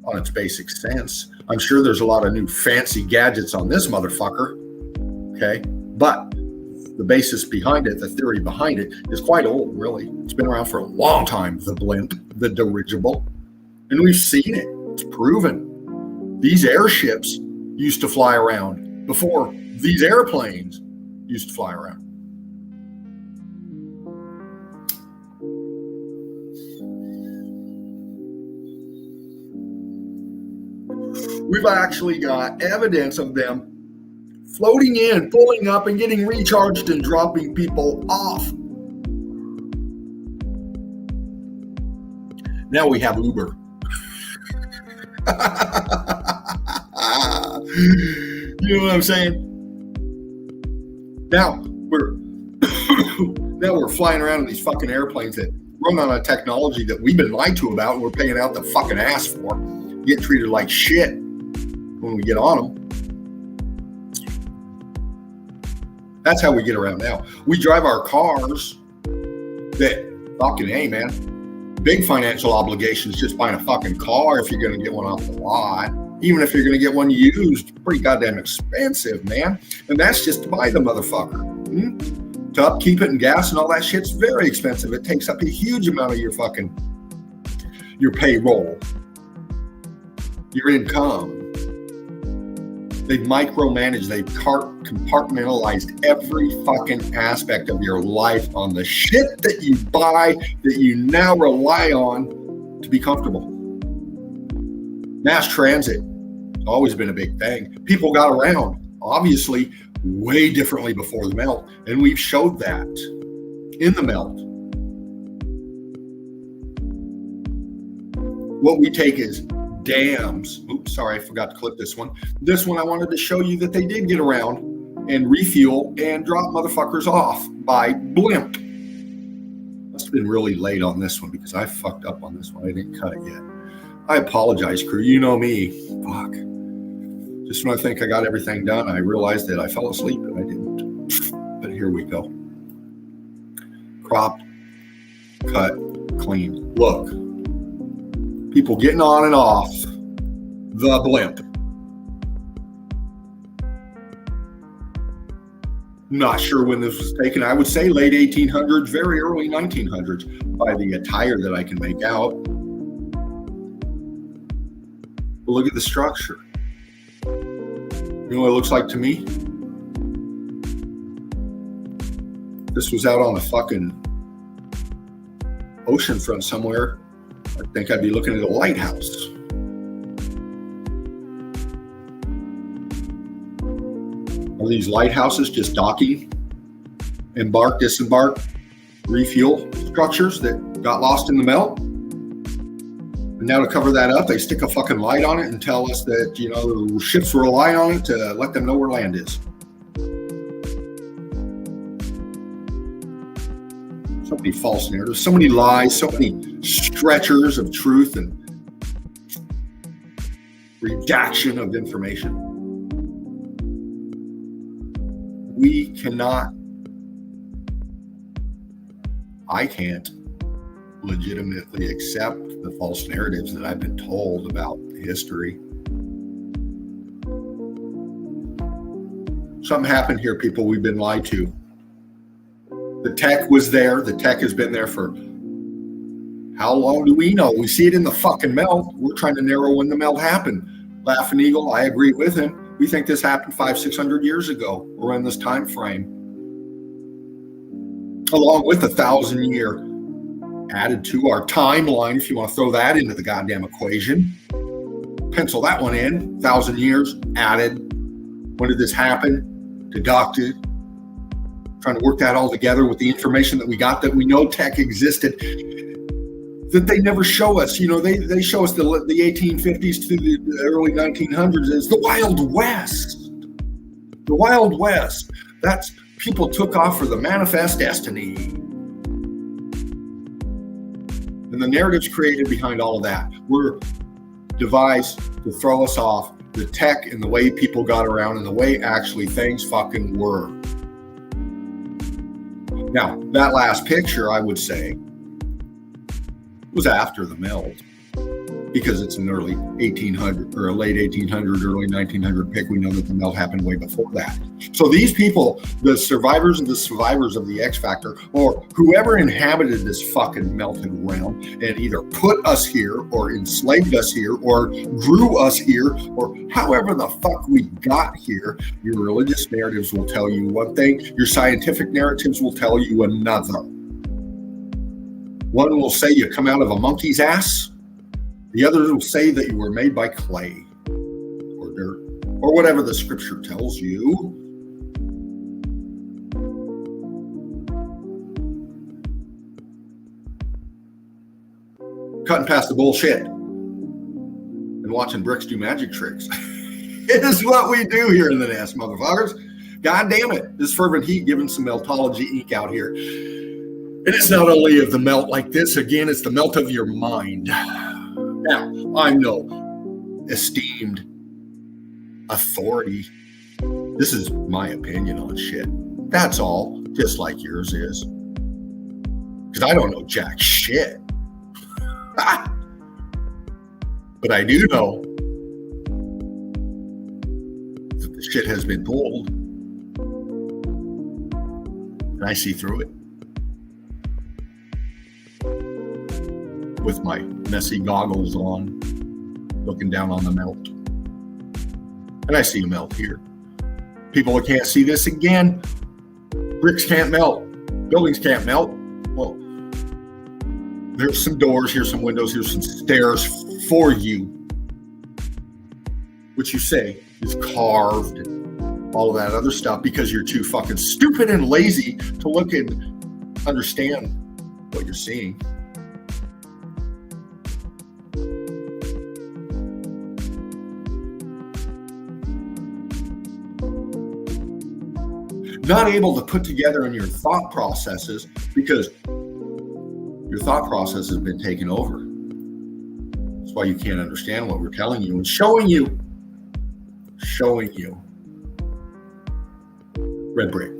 Speaker 1: on its basic sense. I'm sure there's a lot of new fancy gadgets on this motherfucker. Okay. But the basis behind it, the theory behind it is quite old, really. It's been around for a long time, the blimp, the dirigible. And we've seen it. It's proven. These airships used to fly around before these airplanes used to fly around. We've actually got evidence of them floating in, pulling up, and getting recharged and dropping people off. Now we have Uber. You know what I'm saying? Now we're flying around in these fucking airplanes that run on a technology that we've been lied to about and we're paying out the fucking ass for. Get treated like shit when we get on them. That's how we get around now. We drive our cars that fucking, hey man, big financial obligations just buying a fucking car if you're going to get one off the lot. Even if you're going to get one used, pretty goddamn expensive, man. And that's just to buy the motherfucker. To upkeep it and gas and all that shit's very expensive. It takes up a huge amount of your payroll, your income. They've micromanaged, they've compartmentalized every fucking aspect of your life on the shit that you buy, that you now rely on to be comfortable. Mass transit has always been a big thing. People got around, obviously, way differently before the melt, and we've showed that in the melt. What we take is dams. Oops, sorry, I forgot to clip this one. This one I wanted to show you that they did get around and refuel and drop motherfuckers off by Blimp. Must have been really late on this one because I fucked up on this one. I didn't cut it yet. I apologize, crew. You know me. Fuck. Just when I think I got everything done, I realized that I fell asleep and I didn't. But here we go. Cropped, cut, clean. Look. People getting on and off the Blimp. Not sure when this was taken. I would say late 1800s, very early 1900s by the attire that I can make out. But look at the structure. You know what it looks like to me? this was out on a fucking ocean front somewhere, I think I'd be looking at a lighthouse. Are these lighthouses just docking, embark, disembark, refuel structures that got lost in the melt? And now to cover that up, they stick a fucking light on it and tell us that, you know, ships rely on it to let them know where land is. So many false narratives, so many lies, so many stretchers of truth and redaction of information. We cannot, I can't legitimately accept the false narratives that I've been told about history. Something happened here, people. We've been lied to. The tech was there. The tech has been there for how long do we know? We see it in the fucking melt. We're trying to narrow when the melt happened. Laughing Eagle, I agree with him. We think this happened 500-600 years ago. We're in this time frame. Along with 1,000-year added to our timeline, if you want to throw that into the goddamn equation. Pencil that one in. 1,000 years added. When did this happen? Deducted. Trying to work that all together with the information that we got, that we know tech existed, that they never show us. You know, they show us the 1850s to the early 1900s as the Wild West. The Wild West. That's, people took off for the manifest destiny. And the narratives created behind all of that were devised to throw us off the tech and the way people got around and the way actually things fucking were. Now, that last picture, I would say, was after the melt, because it's an early 1800 or a late 1800, early 1900 pic. We know that the melt happened way before that. So these people, the survivors of the X Factor, or whoever inhabited this fucking melted realm and either put us here or enslaved us here or grew us here or however the fuck we got here, your religious narratives will tell you one thing, your scientific narratives will tell you another. One will say you come out of a monkey's ass. The other will say that you were made by clay or dirt or whatever the scripture tells you. Cutting past the bullshit and watching bricks do magic tricks. It is what we do here in the nest, motherfuckers. God damn it. This fervent heat giving some Meltology ink out here. And it's not only of the melt like this, again, it's the melt of your mind. Now, I'm no esteemed authority. This is my opinion on shit. That's all, just like yours is. Because I don't know jack shit. But I do know that the shit has been pulled. And I see through it. With my messy goggles on, looking down on the melt. And I see a melt here. People that can't see this again, bricks can't melt, buildings can't melt. Well, there's some doors, here's some windows, here's some stairs for you. Which you say is carved and all of that other stuff because you're too fucking stupid and lazy to look and understand what you're seeing. Not able to put together in your thought processes because your thought process has been taken over. That's why you can't understand what we're telling you and showing you. Red brick,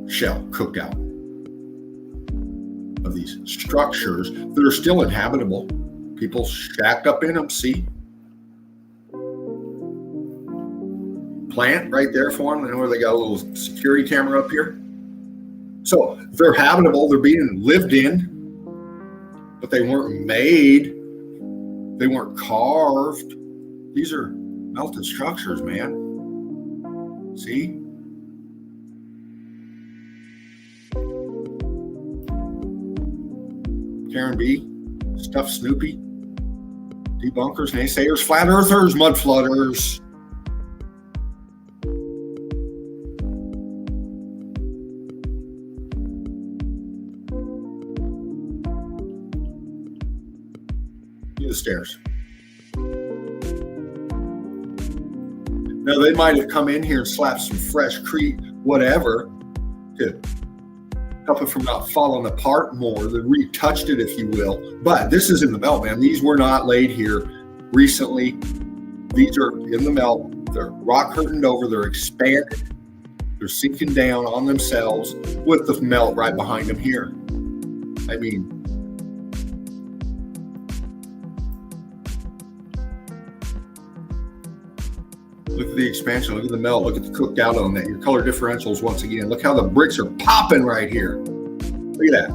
Speaker 1: shell cooked out of these structures that are still inhabitable. People shacked up in them, see? Plant right there for them. I know where they got a little security camera up here. So if they're habitable, they're being lived in, but they weren't made. They weren't carved. These are melted structures, man. See? Karen B, Stuff Snoopy, debunkers, naysayers, flat earthers, mud flooders. The stairs. Now they might have come in here and slapped some fresh whatever to help it from not falling apart more. They retouched it, if you will. But this is in the melt, man. These were not laid here recently. These are in the melt. They're rock curtained over. They're expanded. They're sinking down on themselves with the melt right behind them here. I mean, look at the expansion. Look at the melt. Look at the cooked out on that. Your color differentials once again. Look how the bricks are popping right here. Look at that.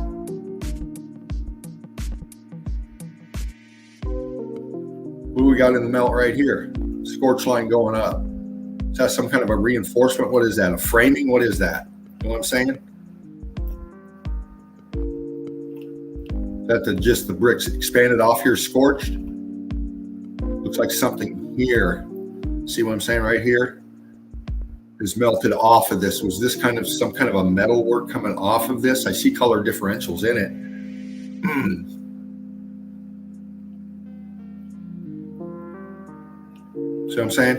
Speaker 1: What do we got in the melt right here? Scorch line going up. Is that some kind of a reinforcement? What is that? A framing? What is that? You know what I'm saying? Is that just the bricks expanded off here, scorched? Looks like something here. See what I'm saying right here? Is melted off of this. Was this kind of some kind of a metal work coming off of this? I see color differentials in it. See what I'm saying?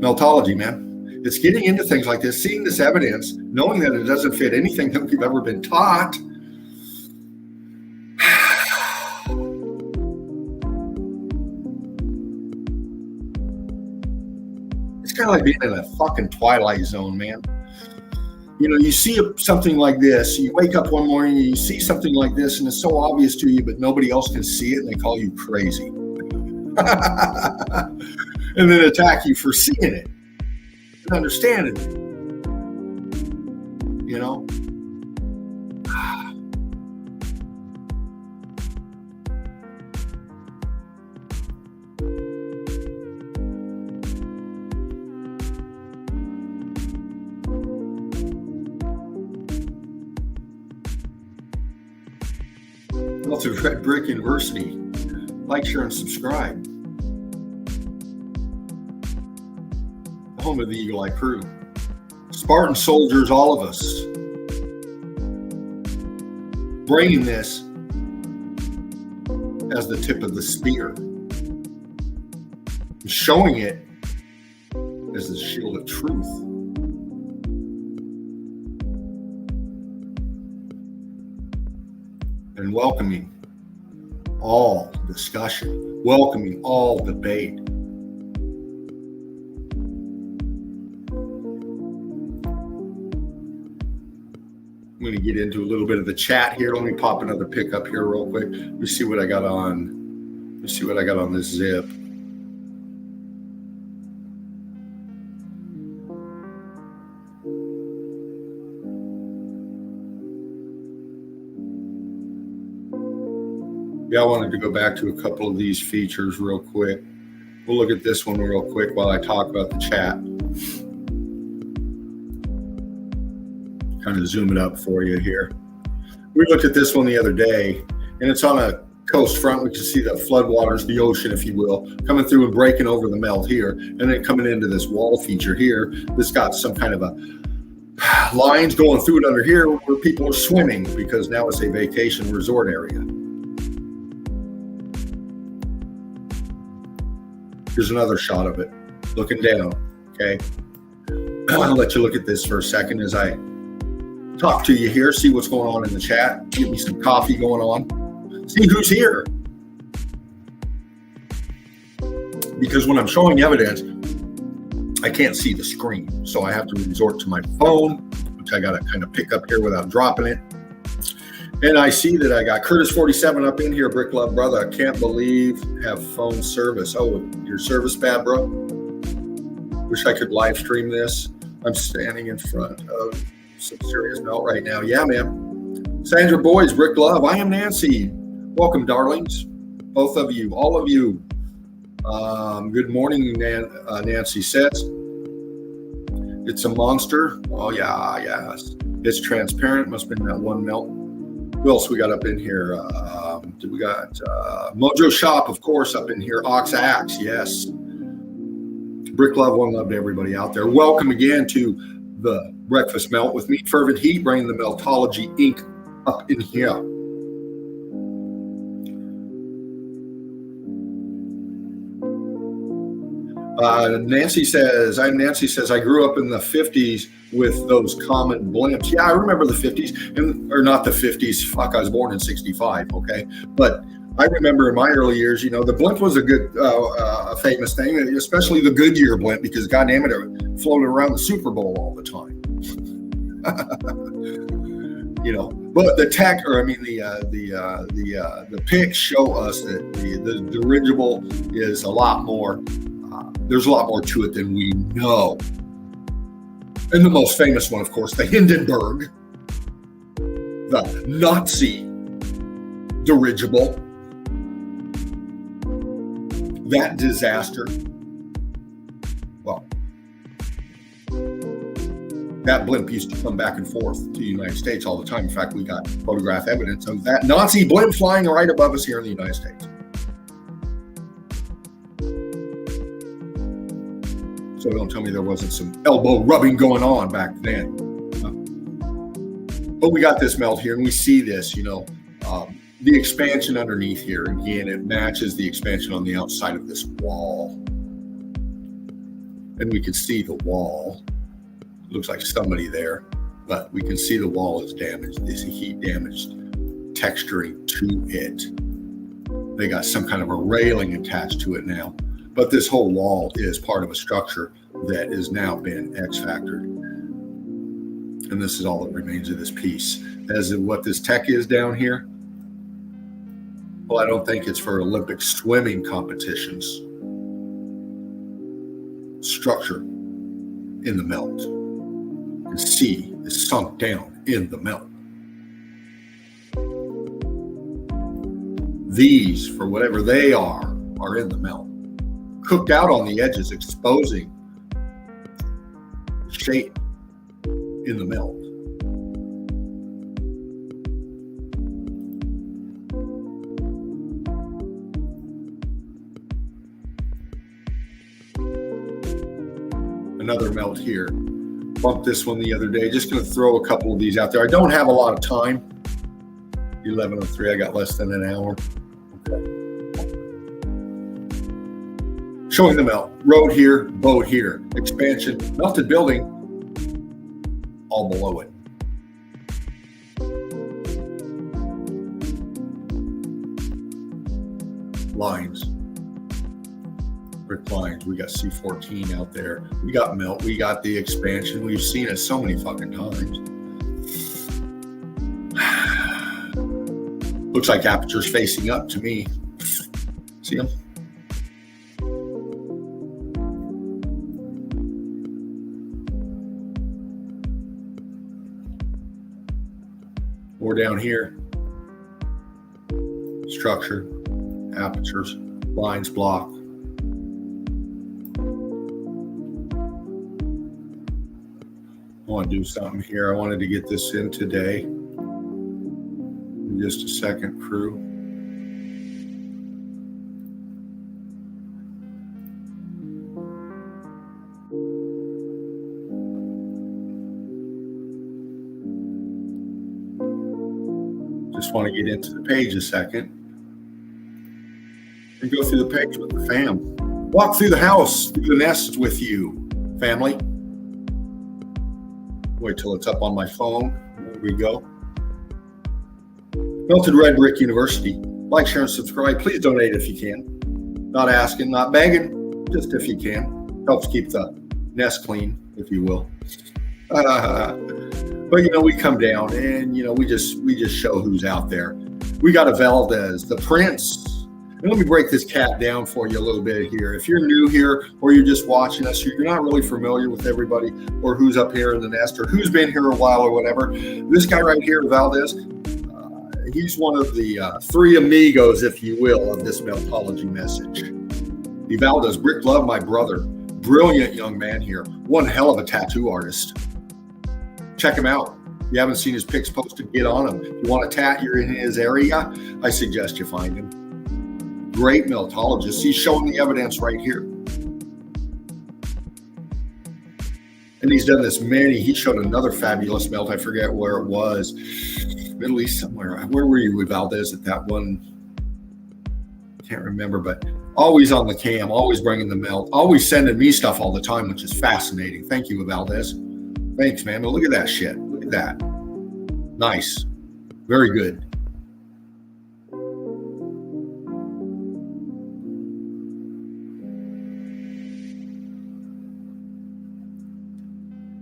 Speaker 1: Meltology, man. It's getting into things like this, seeing this evidence, knowing that it doesn't fit anything that we've ever been taught. Kind of like being in a fucking twilight zone, man. You know, you see something like this, you wake up one morning and you see something like this and it's so obvious to you, but nobody else can see it and they call you crazy. And then attack you for seeing it and understanding it. You know? To Red Brick University. Like, share, and subscribe. The home of the Eagle Eye Crew. Spartan soldiers, all of us. Bringing this as the tip of the spear. Showing it as the shield of truth. And welcoming all discussion, welcoming all debate. I'm going to get into a little bit of the chat here. Let me pop another pick up here real quick. Let me see what I got on. Let's see what I got on this zip. Yeah, I wanted to go back to a couple of these features real quick. We'll look at this one real quick while I talk about the chat. Kind of zoom it up for you here. We looked at this one the other day, and it's on a coast front. We can see the floodwaters, the ocean, if you will, coming through and breaking over the melt here, and then coming into this wall feature here. This got some kind of a lines going through it under here where people are swimming because now it's a vacation resort area. Here's another shot of it, looking down, okay? I'll let you look at this for a second as I talk to you here, see what's going on in the chat, give me some coffee going on, see who's here. Because when I'm showing evidence, I can't see the screen, so I have to resort to my phone, which I gotta kind of pick up here without dropping it. And I see that I got Curtis 47 up in here, Brick Love brother. I can't believe have phone service. Oh, your service bad, bro? Wish I could live stream this. I'm standing in front of some serious melt right now. Yeah, man. Sandra Boys, Brick Love. I am Nancy. Welcome, darlings. Both of you, all of you. Good morning, Nancy says. It's a monster. Oh, yeah, yes. It's transparent. Must have been that one melt. Who else we got up in here? We got Mojo Shop, of course, up in here. Ox Axe, yes. Brick Love, one love to everybody out there. Welcome again to the Breakfast Melt with me, Fervent Heat, bringing the Meltology ink up in here. Nancy says, I grew up in the 50s with those common blimps. Yeah, I remember the 50s, or not the 50s. Fuck, I was born in 65, okay? But I remember in my early years, the blimp was a good, a famous thing, especially the Goodyear blimp, because goddamn it floated around the Super Bowl all the time. But the tech, the pics show us that the dirigible is a lot more. There's a lot more to it than we know. And the most famous one, of course, the Hindenburg, the Nazi dirigible. That disaster. Well, that blimp used to come back and forth to the United States all the time. In fact, we got photograph evidence of that Nazi blimp flying right above us here in the United States. So don't tell me there wasn't some elbow rubbing going on back then. But we got this melt here, and we see this, the expansion underneath here. Again, it matches the expansion on the outside of this wall. And we can see the wall. It looks like somebody there, but we can see the wall is damaged. This heat damaged texturing to it. They got some kind of a railing attached to it now. But this whole wall is part of a structure that has now been X-factored. And this is all that remains of this piece. As of what this tech is down here, well, I don't think it's for Olympic swimming competitions. Structure in the melt. You can see it's sunk down in the melt. These, for whatever they are in the melt. Cooked out on the edges, exposing shape in the melt. Another melt here. Bumped this one the other day. Just going to throw a couple of these out there. I don't have a lot of time. 11:03. I got less than an hour. Okay. Showing the melt. Road here, boat here. Expansion, melted building, all below it. Lines. Brick lines. We got C14 out there. We got melt. We got the expansion. We've seen it so many fucking times. Looks like aperture's facing up to me. See them? Or down here, structure, apertures, lines, block. I want to do something here. I wanted to get this in today. In just a second, crew. Just want to get into the page a second and go through the page with the fam. Walk through the house, through the nest with you, family. Wait till it's up on my phone. There we go. Melted Red Brick University. Like, share, and subscribe. Please donate if you can. Not asking, not begging, just if you can. Helps keep the nest clean, if you will. But we come down and we just show who's out there. We got a Valdez, the Prince. And let me break this cat down for you a little bit here. If you're new here or you're just watching us, you're not really familiar with everybody or who's up here in the nest or who's been here a while or whatever. This guy right here, Valdez, he's one of the three amigos, if you will, of this Meltology message. The Valdez, Brick Love, my brother, brilliant young man here, one hell of a tattoo artist. Check him out. If you haven't seen his pics posted, get on him. If you want a tat, you're in his area, I suggest you find him. Great meltologist. He's showing the evidence right here. And he's done this many. He showed another fabulous melt. I forget where it was. Middle East somewhere. Where were you with Valdez at that one? Can't remember, but always on the cam, always bringing the melt, always sending me stuff all the time, which is fascinating. Thank you, Valdez. Thanks, man. But look at that shit. Look at that. Nice. Very good.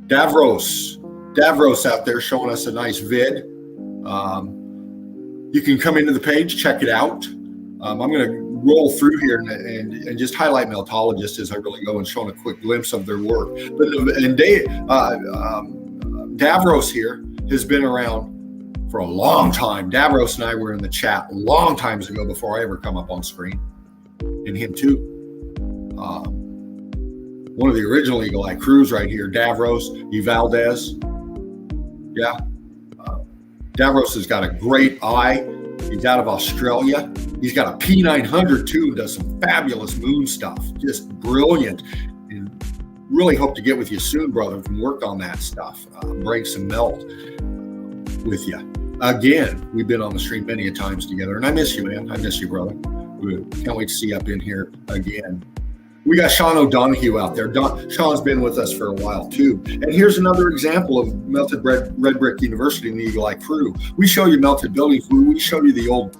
Speaker 1: Davros out there showing us a nice vid. You can come into the page, check it out. I'm going to roll through here and just highlight meltologists as I really go and showing a quick glimpse of their work. But Davros here has been around for a long time. Davros and I were in the chat long times ago before I ever come up on screen, and him too. One of the original Eagle Eye crews right here, Davros, Valdez. Yeah. Davros has got a great eye. He's out of Australia. He's got a P900 too, and does some fabulous moon stuff. Just brilliant. And really hope to get with you soon, brother, and work on that stuff. Bring some melt with you. Again, we've been on the stream many a times together, and I miss you, man. I miss you, brother. Can't wait to see you up in here again. We got Sean O'Donoghue out there. Sean's been with us for a while too. And here's another example of melted red brick university in the Eagle Eye crew. We show you melted buildings. We show you the old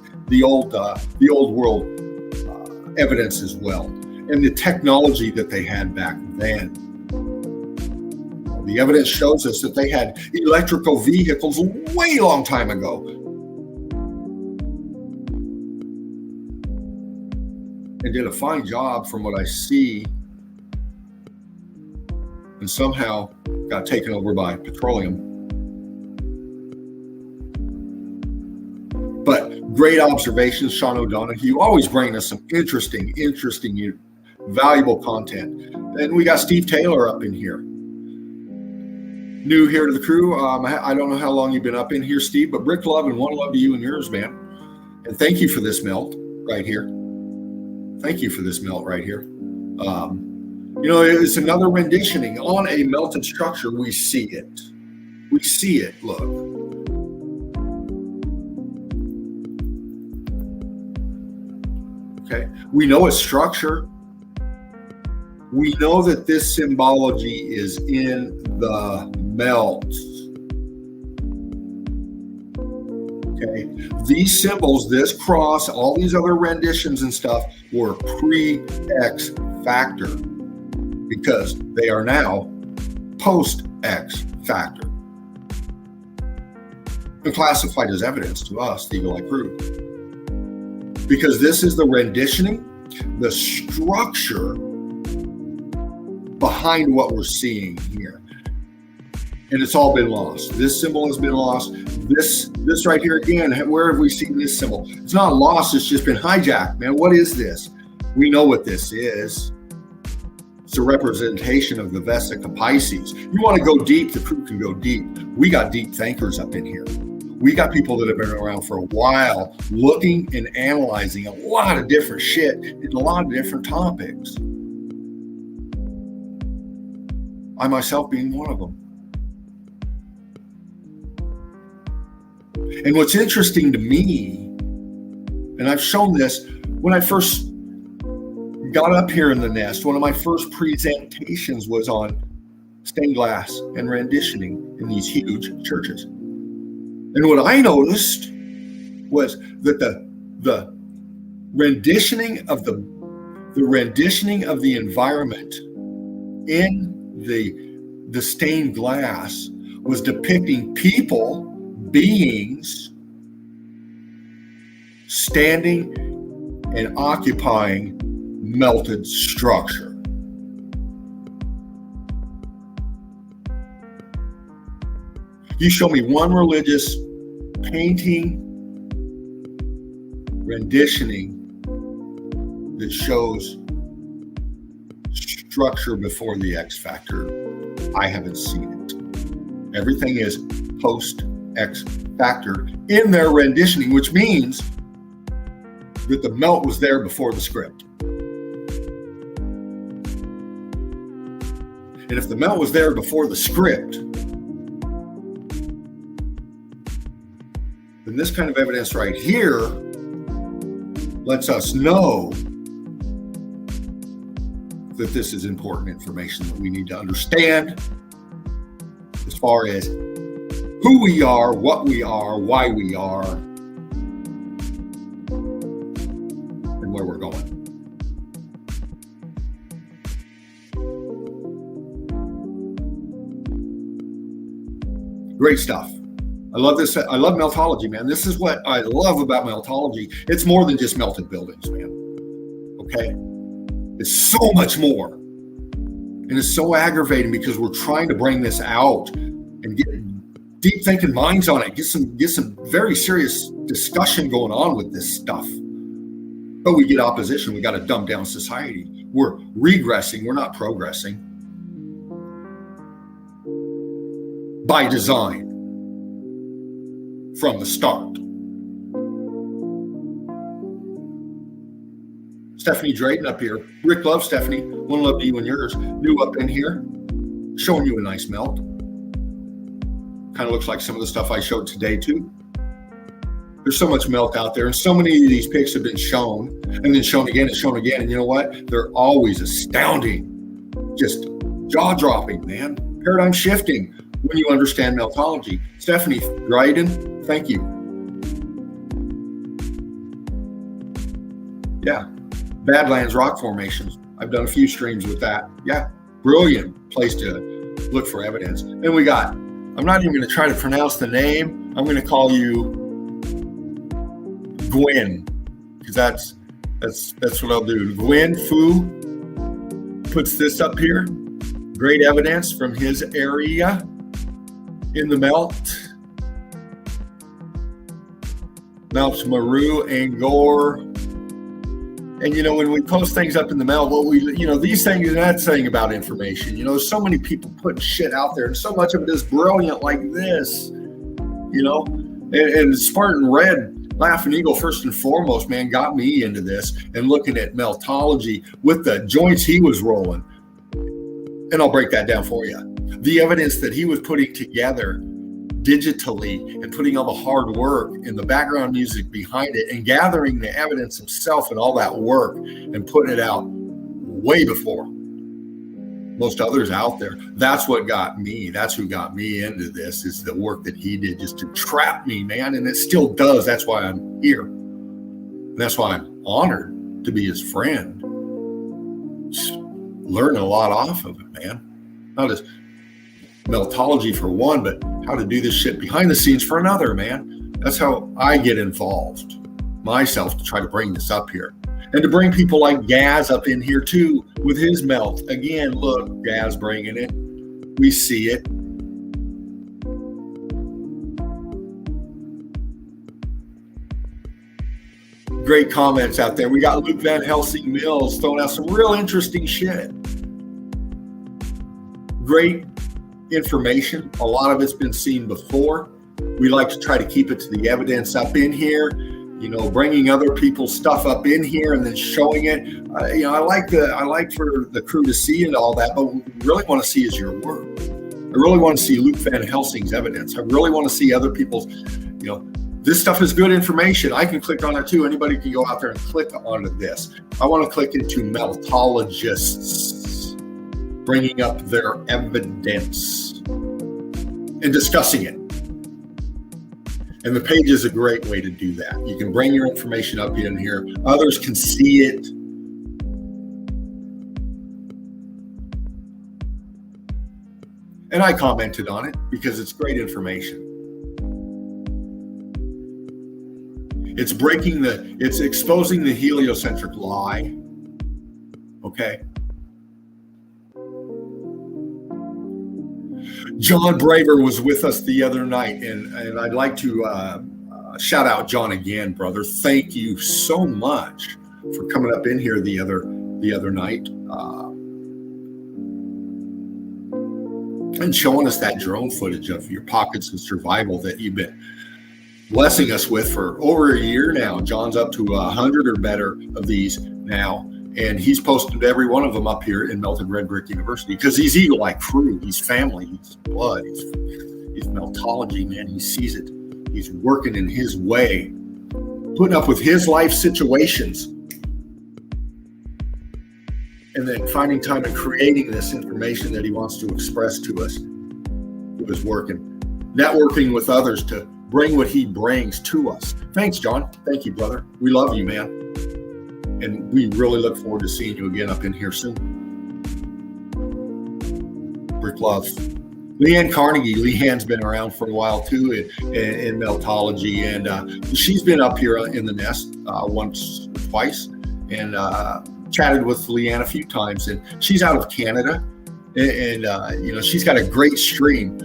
Speaker 1: world evidence as well, and the technology that they had back then. The evidence shows us that they had electrical vehicles way long time ago. And did a fine job from what I see, and somehow got taken over by petroleum. But great observations, Sean O'Donoghue, always bringing us some interesting, valuable content. And we got Steve Taylor up in here. New here to the crew. I don't know how long you've been up in here, Steve, but brick love and one love to you and yours, man. And thank you for this melt right here. Thank you for this melt right here. It's another renditioning on a melted structure. We see it. We see it. Look. Okay. We know its structure. We know that this symbology is in the melt. Okay, these symbols, this cross, all these other renditions and stuff were pre-X factor because they are now post-X factor and classified as evidence to us, the Eagle Eye crew. Because this is the renditioning, the structure behind what we're seeing here. And it's all been lost. This symbol has been lost. This right here again, where have we seen this symbol? It's not lost, it's just been hijacked, man. What is this? We know what this is. It's a representation of the Vesica Pisces. You want to go deep, the crew can go deep. We got deep thinkers up in here. We got people that have been around for a while looking and analyzing a lot of different shit in a lot of different topics. I myself being one of them. And what's interesting to me, and I've shown this, when I first got up here in the nest, one of my first presentations was on stained glass and renditioning in these huge churches. And what I noticed was that the renditioning of the environment in the stained glass was depicting people, beings standing and occupying melted structure. You show me one religious painting, renditioning that shows structure before the X factor. I haven't seen it. Everything is post X factor in their renditioning, which means that the melt was there before the script. And if the melt was there before the script, then this kind of evidence right here lets us know that this is important information that we need to understand as far as who we are, what we are, why we are, and where we're going. Great stuff. I love this. I love Meltology, man. This is what I love about Meltology. It's more than just melted buildings, man. Okay? It's so much more. And it's so aggravating because we're trying to bring this out and get deep thinking minds on it. Get some very serious discussion going on with this stuff. But we get opposition. We got to dumb down society. We're regressing. We're not progressing. By design. From the start. Stephanie Drayton up here. Rick loves Stephanie. One love to you and yours. New up in here. Showing you a nice melt. Kind of looks like some of the stuff I showed today too. There's so much melt out there, and so many of these pics have been shown and then shown again and shown again. And you know what? They're always astounding. Just jaw-dropping, man. Paradigm shifting when you understand Meltology. Stephanie Drayton, thank you. Yeah. Badlands rock formations. I've done a few streams with that. Yeah. Brilliant place to look for evidence. And we got, I'm not even going to try to pronounce the name. I'm going to call you Gwen, because that's what I'll do. Gwen Fu puts this up here. Great evidence from his area in the melt. Melt Maru, Angor. And, you know, when we post things up in the melt, what we, you know, these things, that's saying about information. You know, so many people put shit out there, and so much of it is brilliant like this, you know. And Spartan Red, Laughing Eagle, first and foremost, man, got me into this and looking at Meltology with the joints he was rolling. And I'll break that down for you. The evidence that he was putting together digitally and putting all the hard work and the background music behind it and gathering the evidence himself and all that work and putting it out way before most others out there. That's what got me. That's who got me into this, is the work that he did just to trap me, man. And it still does. That's why I'm here. And that's why I'm honored to be his friend. Just learn a lot off of it, man. Not just Meltology for one, but how to do this shit behind the scenes for another, man. That's how I get involved myself to try to bring this up here. And to bring people like Gaz up in here too with his melt. Again, look, Gaz bringing it. We see it. Great comments out there. We got Luke Van Helsing Mills throwing out some real interesting shit. Great information. A lot of it's been seen before. We like to try to keep it to the evidence up in here, you know, bringing other people's stuff up in here and then showing it. You know, I like for the crew to see it, all that, but what we really want to see is your work. I really want to see Luke Van Helsing's evidence. I really want to see other people's, you know, this stuff is good information. I can click on it too. Anybody can go out there and click onto this. I want to click into Meltologists bringing up their evidence and discussing it. And the page is a great way to do that. You can bring your information up in here. Others can see it. And I commented on it because it's great information. It's it's exposing the heliocentric lie. Okay. John Braver was with us the other night, and I'd like to shout out John again, brother. Thank you so much for coming up in here the other night. and showing us that drone footage of your pockets of survival that you've been blessing us with for over a year now. John's up to 100 or better of these now, and he's posted every one of them up here in Melted Red Brick University because he's Eagle-Eye crew, he's family, he's blood, he's Meltology, man. He sees it. He's working in his way, putting up with his life situations, and then finding time and creating this information that he wants to express to us. It was working, networking with others to bring what he brings to us. Thanks, John. Thank you, brother. We love you, man. And we really look forward to seeing you again up in here soon. Brick love. Leanne Carnegie. Leanne's been around for a while too in Meltology, and she's been up here in the nest once or twice, and chatted with Leanne a few times. And she's out of Canada, and she's got a great stream.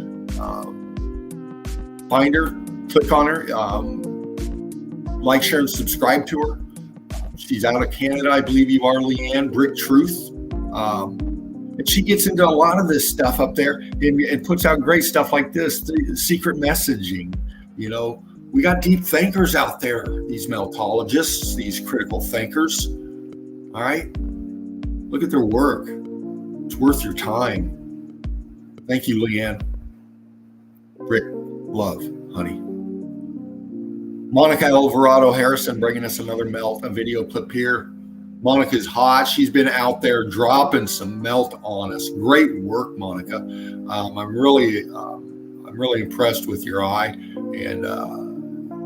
Speaker 1: Find her, click on her, like, share, and subscribe to her. She's out of Canada, I believe you are, Leanne. Brick Truth. And she gets into a lot of this stuff up there and puts out great stuff like this, the secret messaging. We got deep thinkers out there, these meltologists, these critical thinkers. All right? Look at their work. It's worth your time. Thank you, Leanne. Brick, love, honey. Monica Alvarado Harrison bringing us another melt, a video clip here. Monica's hot. She's been out there dropping some melt on us. Great work, Monica. I'm really impressed with your eye and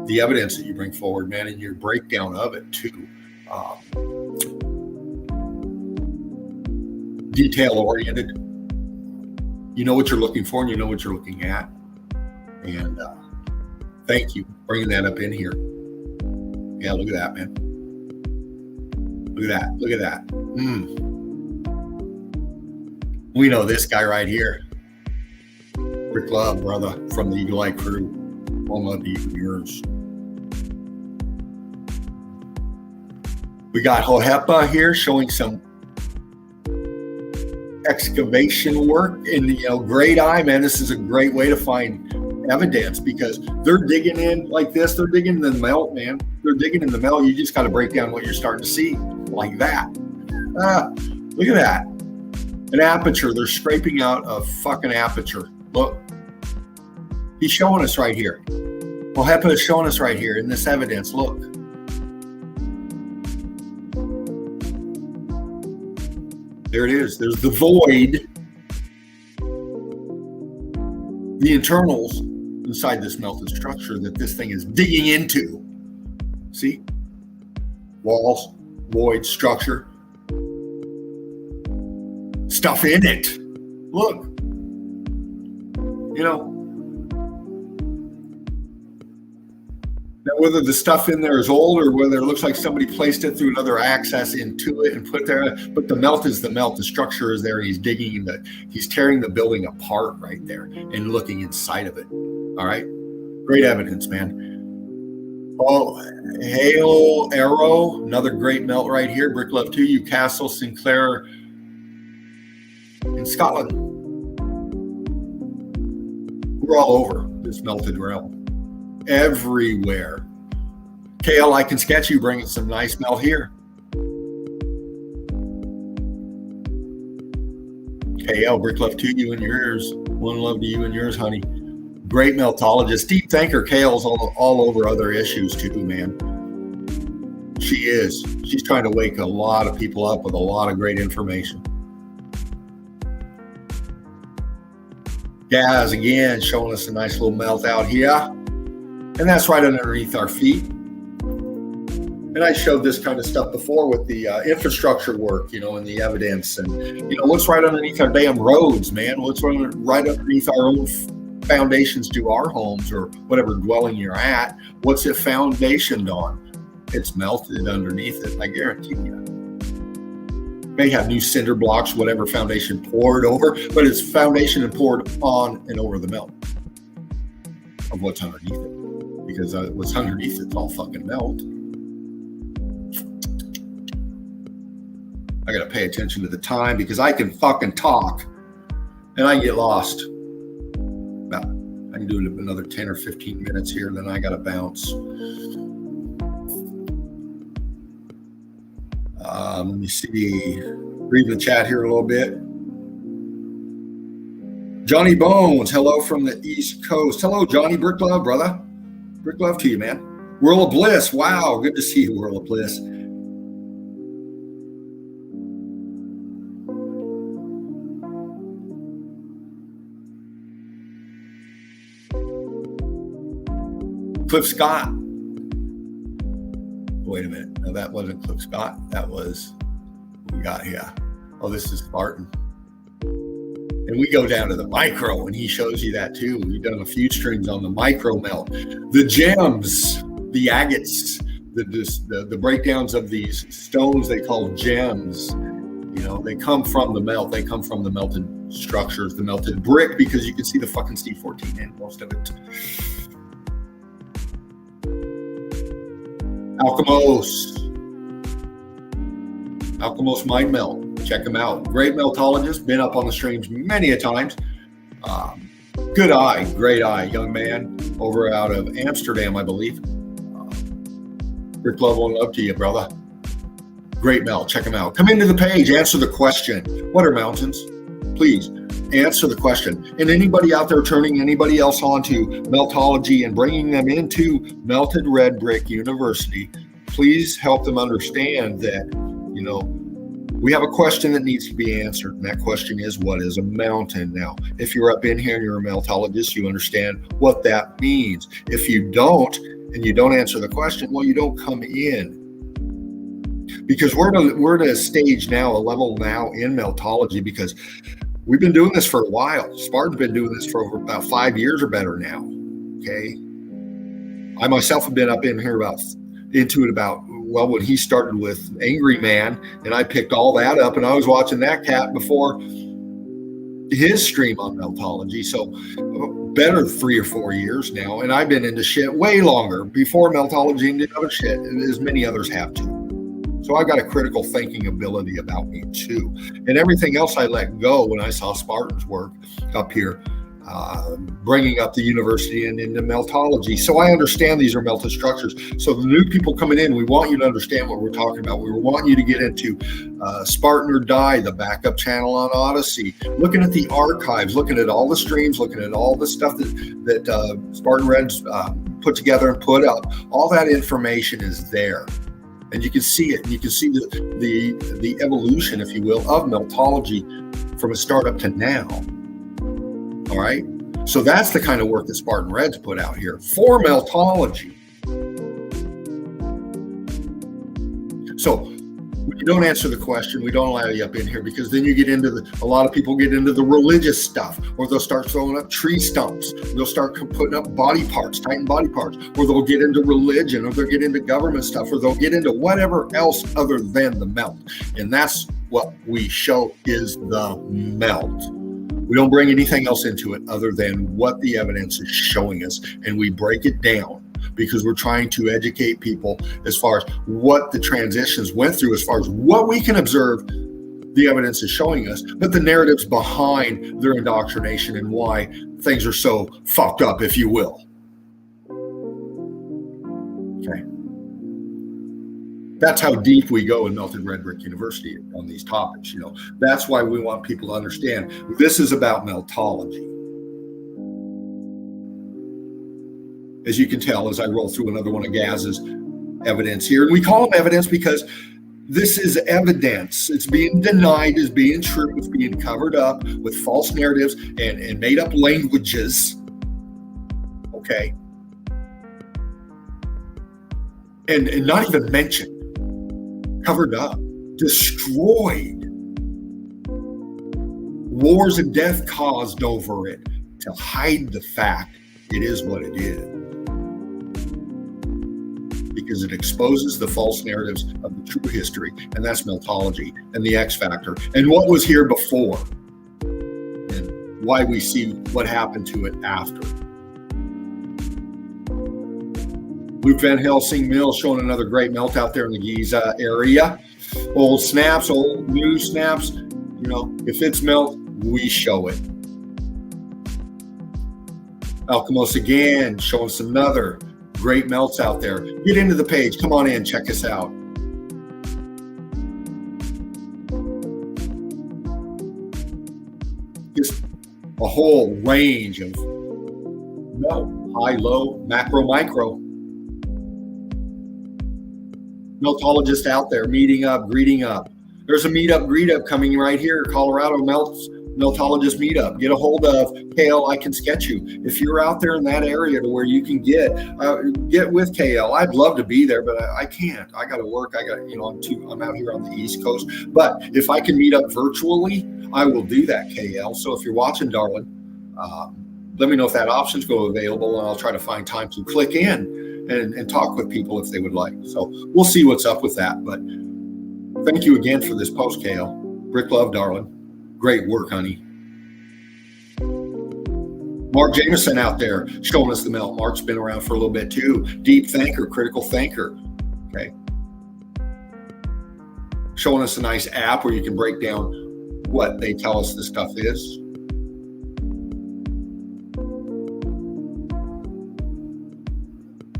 Speaker 1: the evidence that you bring forward, man, and your breakdown of it too. Detail oriented. You know what you're looking for, and you know what you're looking at. And thank you for bringing that up in here. Yeah, look at that, man. Look at that. Look at that. We know this guy right here. Brick love, brother, from the Eagle-Eye crew. One love to you and yours. We got Hohepa here showing some excavation work. And, great eye, man. This is a great way to find evidence because they're digging in like this. They're digging in the melt, man. They're digging in the melt. You just got to break down what you're starting to see like that. Look at that. An aperture. They're scraping out a fucking aperture. Look. He's showing us right here. Hohepa is showing us right here in this evidence. Look. There it is. There's the void. The internals inside this melted structure that this thing is digging into. See? Walls, void, structure. Stuff in it. Look. Now, whether the stuff in there is old or whether it looks like somebody placed it through another access into it and put there, but the melt is the melt. The structure is there. He's digging he's tearing the building apart right there and looking inside of it. All right. Great evidence, man. Oh, Hail Arrow, another great melt right here. Brick love to you, Castle Sinclair in Scotland. We're all over this melted realm. Everywhere. KL, I can sketch you bringing some nice melt here. KL, brick love to you and yours. One love to you and yours, honey. Great meltologist. Deep thinker. KL's all over other issues too, man. She is. She's trying to wake a lot of people up with a lot of great information. Gaz, again, showing us a nice little melt out here. And that's right underneath our feet. And I showed this kind of stuff before with the infrastructure work, and the evidence. And, what's right underneath our damn roads, man? What's right underneath our own foundations to our homes or whatever dwelling you're at? What's it foundationed on? It's melted underneath it, I guarantee you. May have new cinder blocks, whatever foundation poured over, but it's foundation and poured on and over the melt of what's underneath it. Because what's underneath it's all fucking melt. I gotta pay attention to the time because I can fucking talk and I get lost. can do another 10 or 15 minutes here, then I got to bounce. Let me see. Read the chat here a little bit. Johnny Bones, hello from the East Coast. Hello, Johnny. Brick love, brother. Brick love to you, man. World of Bliss. Wow, good to see you, World of Bliss. Cliff Scott. Wait a minute. No, that wasn't Cliff Scott. That was what we got here. Oh, this is Spartan. And we go down to the micro, and he shows you that too. We've done a few streams on the micro melt. The gems, the agates, the breakdowns of these stones they call gems. You know, they come from the melt. They come from the melted structures, the melted brick, because you can see the fucking C14 in most of it. Alchemos Mind Melt. Check him out. Great meltologist. Been up on the streams many a times. Good eye. Great eye. Young man over out of Amsterdam, I believe. Rick Love and love to you, brother. Great melt. Check him out. Come into the page. Answer the question. What are mountains? Please answer the question. And anybody out there turning anybody else onto Meltology and bringing them into Melted Red Brick University, please help them understand that, you know, we have a question that needs to be answered. And that question is, what is a mountain? Now, if you're up in here and you're a meltologist, you understand what that means. If you don't, and you don't answer the question, well, you don't come in. Because we're at a stage now, a level now in meltology, because we've been doing this for a while. Spartan's been doing this for over about 5 years or better now. Okay. I myself have been up in here into it about, well, when he started with Angry Man, and I picked all that up, and I was watching that cat before his stream on Meltology. So better 3 or 4 years now. And I've been into shit way longer before Meltology and did other shit, as many others have too. So I got a critical thinking ability about me too. And everything else I let go when I saw Spartan's work up here, bringing up the university and into Meltology. So I understand these are melted structures. So the new people coming in, we want you to understand what we're talking about. We want you to get into Spartan or Die, the backup channel on Odyssey, looking at the archives, looking at all the streams, looking at all the stuff that Spartan Red's put together and put up. All that information is there. And you can see it. You can see the evolution, if you will, of Meltology from a startup to now. All right. So that's the kind of work that Spartan Red's put out here for Meltology. So when you don't answer the question, we don't allow you up in here, because then you get into a lot of people get into the religious stuff, or they'll start throwing up tree stumps. They'll start putting up body parts, Titan body parts, or they'll get into religion, or they'll get into government stuff, or they'll get into whatever else other than the melt. And that's what we show is the melt. We don't bring anything else into it other than what the evidence is showing us, and we break it down, because we're trying to educate people as far as what the transitions went through, as far as what we can observe the evidence is showing us, but the narratives behind their indoctrination and why things are so fucked up, if you will. Okay. That's how deep we go in Melted Red Brick University on these topics. You know, that's why we want people to understand this is about Meltology. As you can tell, as I roll through another one of Gaz's evidence here, and we call them evidence because this is evidence. It's being denied as being true. It's being covered up with false narratives and made up languages. Okay. And not even mentioned. Covered up. Destroyed. Wars and death caused over it to hide the fact it is what it is. Because it exposes the false narratives of the true history, and that's Meltology and the X Factor and what was here before and why we see what happened to it after. Luke Van Helsing Mill showing another great melt out there in the Giza area. Old snaps, old new snaps. You know, if it's melt, we show it. Alkimos again, showing us another great melts out there. Get into the page. Come on in. Check us out. Just a whole range of melt. High, low, macro, micro. Meltologists out there meeting up, greeting up. There's a meetup, greet up coming right here. Colorado Meltologist meetup. Get a hold of KL. I can sketch you. If you're out there in that area to where you can get with KL. I'd love to be there, but I can't. I got to work. I'm out here on the East Coast. But if I can meet up virtually, I will do that, KL. So if you're watching, darling, let me know if that option's go available, and I'll try to find time to click in and talk with people if they would like. So we'll see what's up with that. But thank you again for this post, KL. Brick love, darling. Great work, honey. Mark Jameson out there showing us the melt. Mark's been around for a little bit too. Deep thinker, critical thinker. Okay. Showing us a nice app where you can break down what they tell us the stuff is.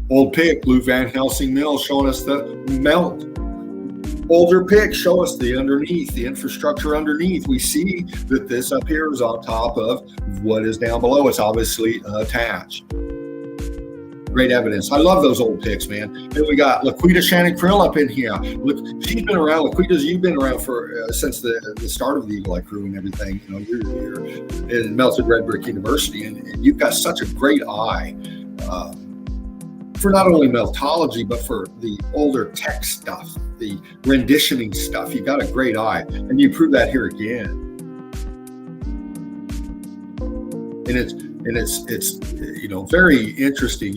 Speaker 1: Old pick, Lou Van Helsing Mill, showing us the melt. Older pick, show us the underneath, the infrastructure underneath. We see that this up here is on top of what is down below. It's obviously attached. Great evidence. I love those old picks, man. And we got Laquita Shannon Krill up in here. Look, she's been around. Laquita's, you've been around for since the start of the Eagle Eye Crew and everything. You know, you're in Melted Red Brick University, and you've got such a great eye for not only meltology, but for the older tech stuff, the renditioning stuff. You got a great eye, and you prove that here again. And it's very interesting,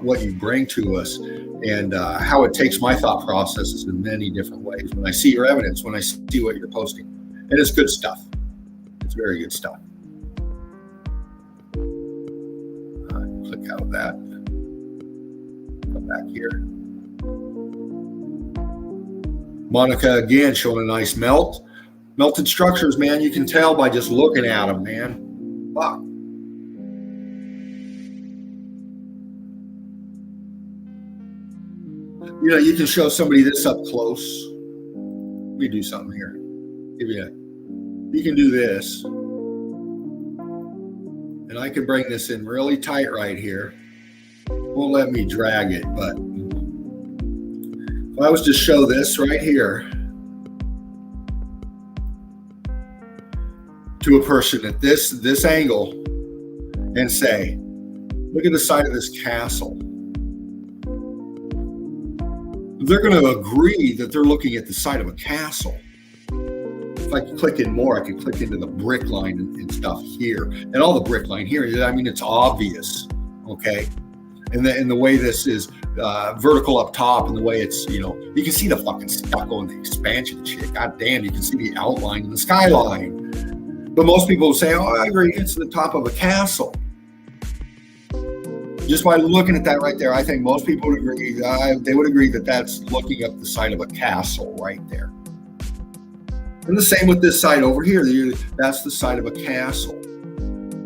Speaker 1: what you bring to us and how it takes my thought processes in many different ways. When I see your evidence, when I see what you're posting, and it's good stuff. It's very good stuff. Click out of that. Come back here. Monica again showing a nice melt. Melted structures, man, you can tell by just looking at them, man. Wow. You can show somebody this up close. Let me do something here. You can do this. And I can bring this in really tight right here. Won't let me drag it, but if I was to show this right here to a person at this angle and say, look at the side of this castle, they're going to agree that they're looking at the side of a castle. If I could click in more, I could click into the brick line and stuff here, and all the brick line here. I mean, it's obvious, okay? And the way this is vertical up top, and the way it's, you can see the fucking stucco and the expansion shit. God damn, you can see the outline and the skyline. But most people will say, oh, I agree, it's the top of a castle. Just by looking at that right there, I think most people would agree, they would agree that that's looking up the side of a castle right there. And the same with this side over here, that's the side of a castle.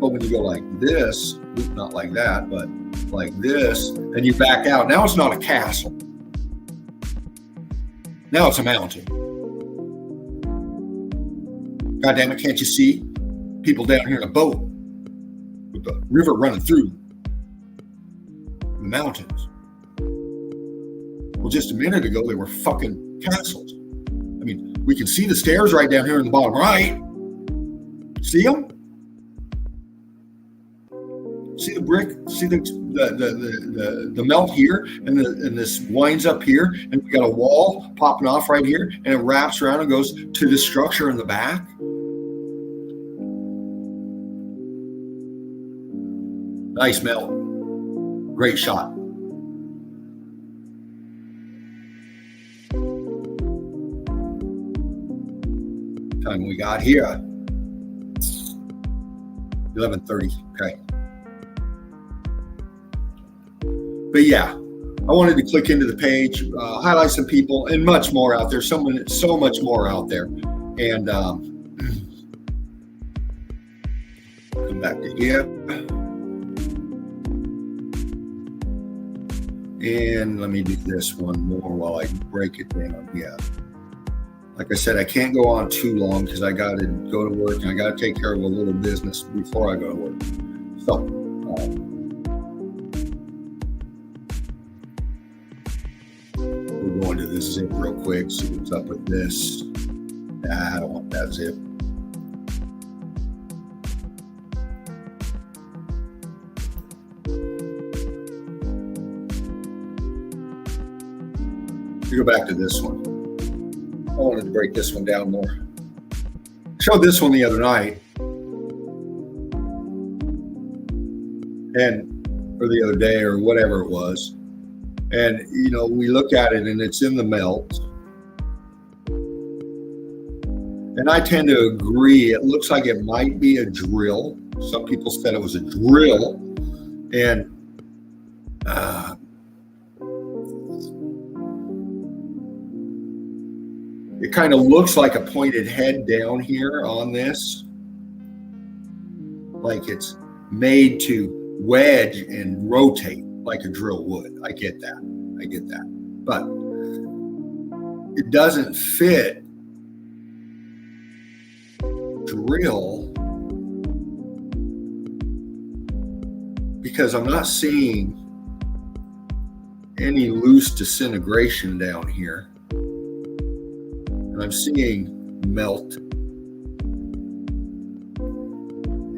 Speaker 1: But when you go like this, not like that, but like this, and you back out, now it's not a castle. Now it's a mountain. God damn it, can't you see people down here in a boat with the river running through the mountains? Well, just a minute ago, they were fucking castles. I mean, we can see the stairs right down here in the bottom right. See them? See the brick? See the melt here, and this winds up here, and we got a wall popping off right here, and it wraps around and goes to the structure in the back. Nice melt. Great shot. Time we got here. 11:30. Okay. But yeah, I wanted to click into the page, highlight some people, and much more out there. So much more out there. And come back to here. And let me do this one more while I break it down. Yeah. Like I said, I can't go on too long because I got to go to work and I got to take care of a little business before I go to work. So, we'll go into this zip real quick, see what's up with this. I don't want that zip. We go back to this one. I wanted to break this one down more. Showed this one the other night, or the other day, or whatever it was. And you know, we look at it, and it's in the melt. And I tend to agree. It looks like it might be a drill. Some people said it was a drill, and it kind of looks like a pointed head down here on this, like it's made to wedge and rotate like a drill would. I get that. But it doesn't fit drill because I'm not seeing any loose disintegration down here. I'm seeing melt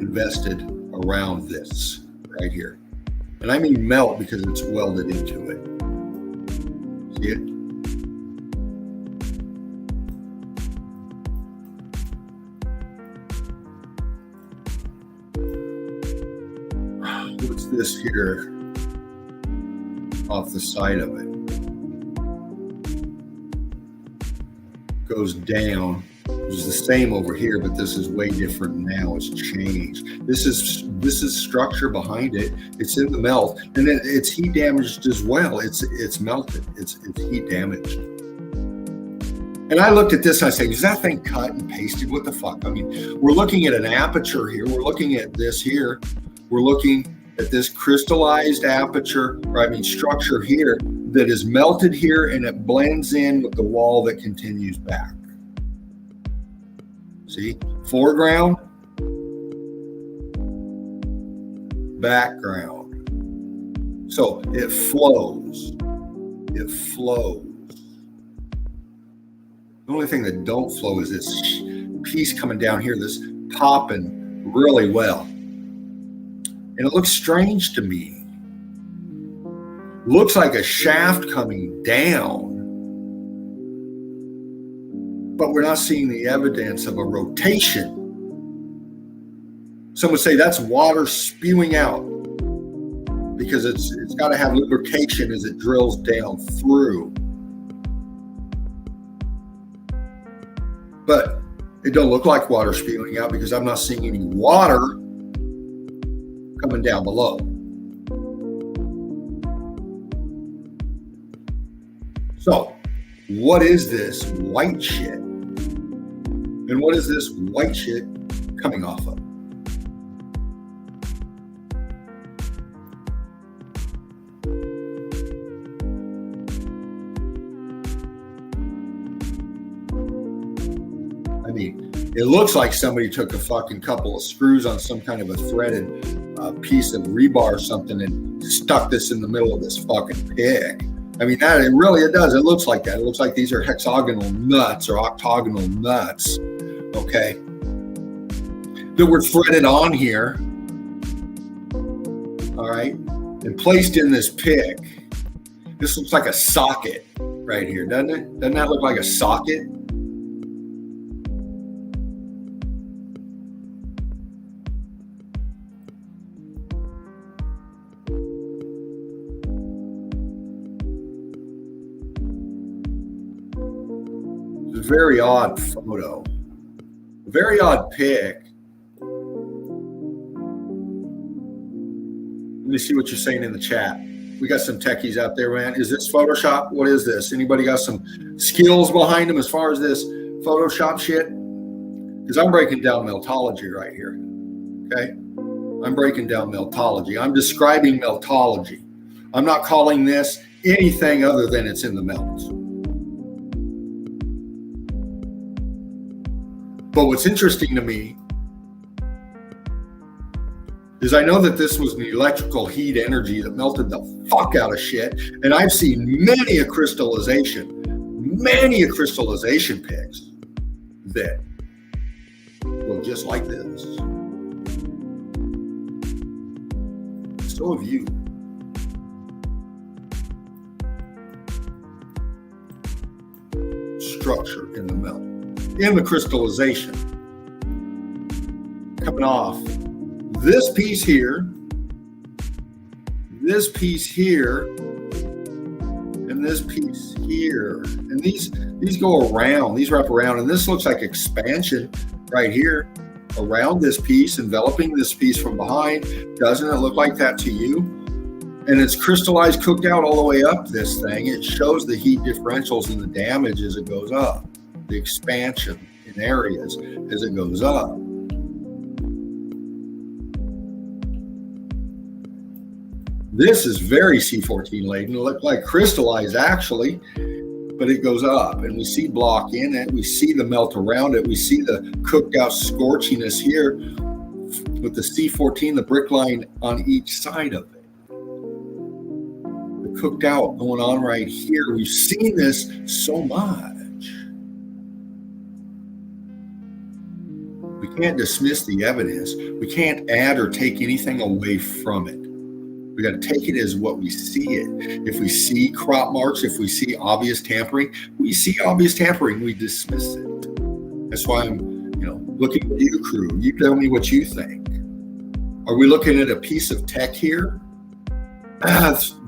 Speaker 1: invested around this right here. And I mean melt because it's welded into it. See it? What's this here off the side of it? Goes down. It was the same over here, but this is way different now. It's changed. This is structure behind it. It's in the melt, and it's heat damaged as well. It's melted. It's heat damaged. And I looked at this and I said, is that thing cut and pasted? What the fuck? I mean, we're looking at an aperture here. We're looking at this here. We're looking at this crystallized aperture, structure here that is melted here, and it blends in with the wall that continues back. See? Foreground, background. So it flows. It flows. The only thing that don't flow is this piece coming down here, this popping really well. And it looks strange to me. Looks like a shaft coming down, but we're not seeing the evidence of a rotation. Some would say that's water spewing out because it's got to have lubrication as it drills down through. But it don't look like water spewing out because I'm not seeing any water coming down below. So, what is this white shit? And what is this white shit coming off of? I mean, it looks like somebody took a fucking couple of screws on some kind of a threaded piece of rebar or something and stuck this in the middle of this fucking pig. I mean, it does. It looks like that. It looks like these are hexagonal nuts or octagonal nuts, okay, that were threaded on here, all right, and placed in this pig. This looks like a socket right here, doesn't it? Doesn't that look like a socket? Very odd photo, very odd pic. Let me see what you're saying in the chat. We got some techies out there, man. Is this Photoshop? What is this? Anybody got some skills behind them as far as this Photoshop shit? Because I'm breaking down Meltology right here, okay? I'm breaking down Meltology. I'm describing Meltology. I'm not calling this anything other than it's in the melt. But what's interesting to me is I know that this was an electrical heat energy that melted the fuck out of shit. And I've seen many a crystallization pics that look just like this. So have you. Structure in the melt, in the crystallization, coming off this piece here, and this piece here, and these go around, these wrap around, and this looks like expansion right here around this piece, enveloping this piece from behind. Doesn't it look like that to you? And it's crystallized, cooked out all the way up this thing. It shows the heat differentials and the damage as it goes up, the expansion in areas as it goes up. This is very C14 laden. It looked like crystallized actually, but it goes up and we see block in it. We see the melt around it. We see the cooked out scorchiness here with the C14, the brick line on each side of it. The cooked out going on right here. We've seen this so much. We can't dismiss the evidence. We can't add or take anything away from it. We got to take it as what we see it. If we see crop marks, if we see obvious tampering, we dismiss it. That's why I'm, looking at you, crew. You tell me what you think. Are we looking at a piece of tech here?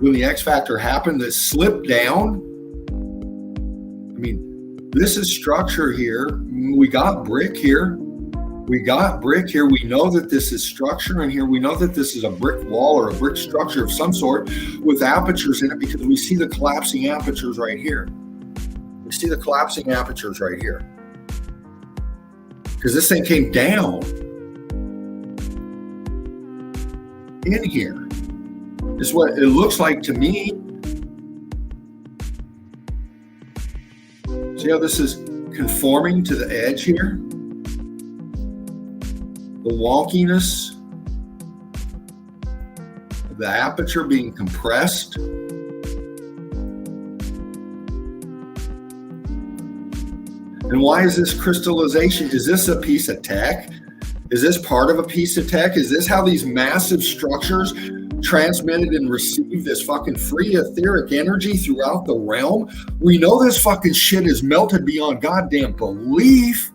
Speaker 1: When the X Factor happened, that slipped down. I mean, this is structure here. We got brick here. We know that this is structure in here. We know that this is a brick wall or a brick structure of some sort with apertures in it because we see the collapsing apertures right here. Because this thing came down in here. Is what it looks like to me. See how this is conforming to the edge here? The wonkiness of the aperture being compressed. And why is this crystallization? Is this a piece of tech? Is this part of a piece of tech? Is this how these massive structures transmitted and received this fucking free etheric energy throughout the realm? We know this fucking shit is melted beyond goddamn belief.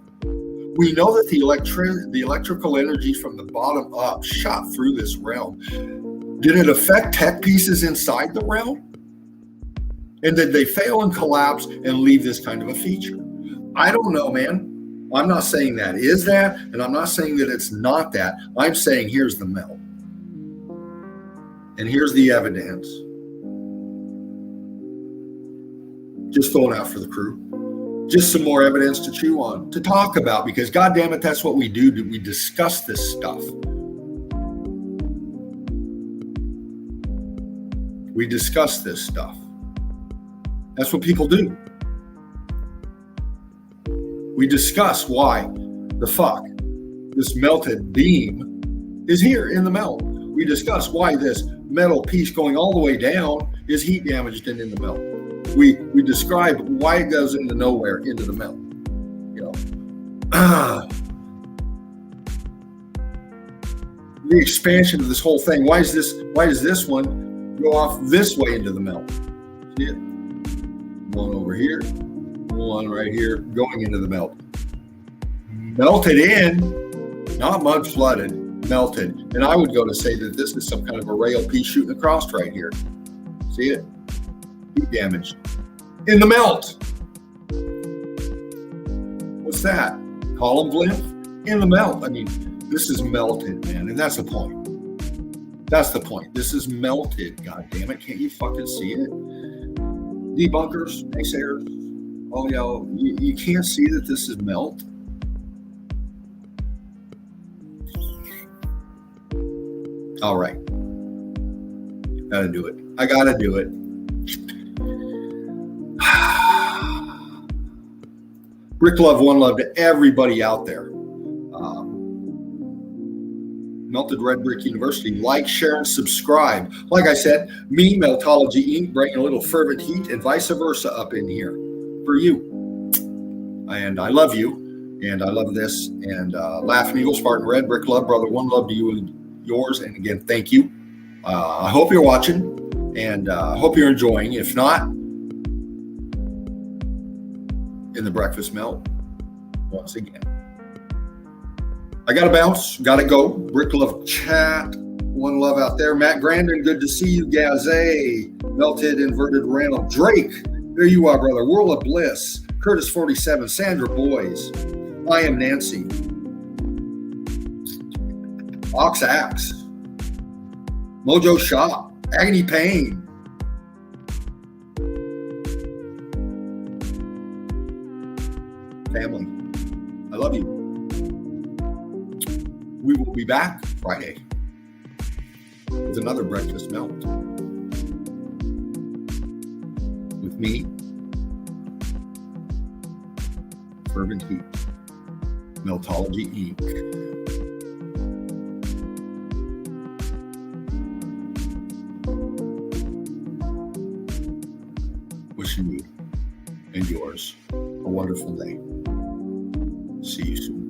Speaker 1: We know that the electrical energy from the bottom up shot through this realm. Did it affect tech pieces inside the realm? And did they fail and collapse and leave this kind of a feature? I don't know, man. I'm not saying that is that, and I'm not saying that it's not that. I'm saying here's the melt. And here's the evidence. Just throwing out for the crew. Just some more evidence to chew on, to talk about, because God damn it, that's what we do. We discuss this stuff. We discuss this stuff. That's what people do. We discuss why the fuck this melted beam is here in the melt. We discuss why this metal piece going all the way down is heat damaged and in the melt. We describe why it goes into nowhere, into the melt. The expansion of this whole thing. Why does this one go off this way into the melt? See it? One over here, one right here, going into the melt. Melted in, not mud flooded, melted. And I would go to say that this is some kind of a rail piece shooting across right here. See it? Heat damage in the melt. What's that? Column blimp in the melt. I mean, this is melted, man, and that's the point. That's the point. This is melted. God damn it! Can't you fucking see it? Debunkers, naysayers, all y'all, you can't see that this is melt. All right, gotta do it. I gotta do it. Brick love, one love to everybody out there. Melted Red Brick University. Like, share, and subscribe. Like I said, me, Meltology Inc., bringing a little fervent heat and vice versa up in here for you. And I love you, and I love this. And Laughing Eagle, Spartan Red, Brick Love, Brother, one love to you and yours. And again, thank you. I hope you're watching, and hope you're enjoying. If not, in the breakfast melt, once again. I got to bounce, got to go. Brick Love chat, one love out there. Matt Grandin, good to see you. Gaze, Melted Inverted Realm. Drake, there you are, brother. World of Bliss. Curtis 47, Sandra Boys. I am Nancy. Ox Axe. Mojo Shop. Agony Pain. Family, I love you. We will be back Friday with another breakfast melt with me, Fervent Heat, Meltology Inc. Wishing you and yours a wonderful day. See you soon.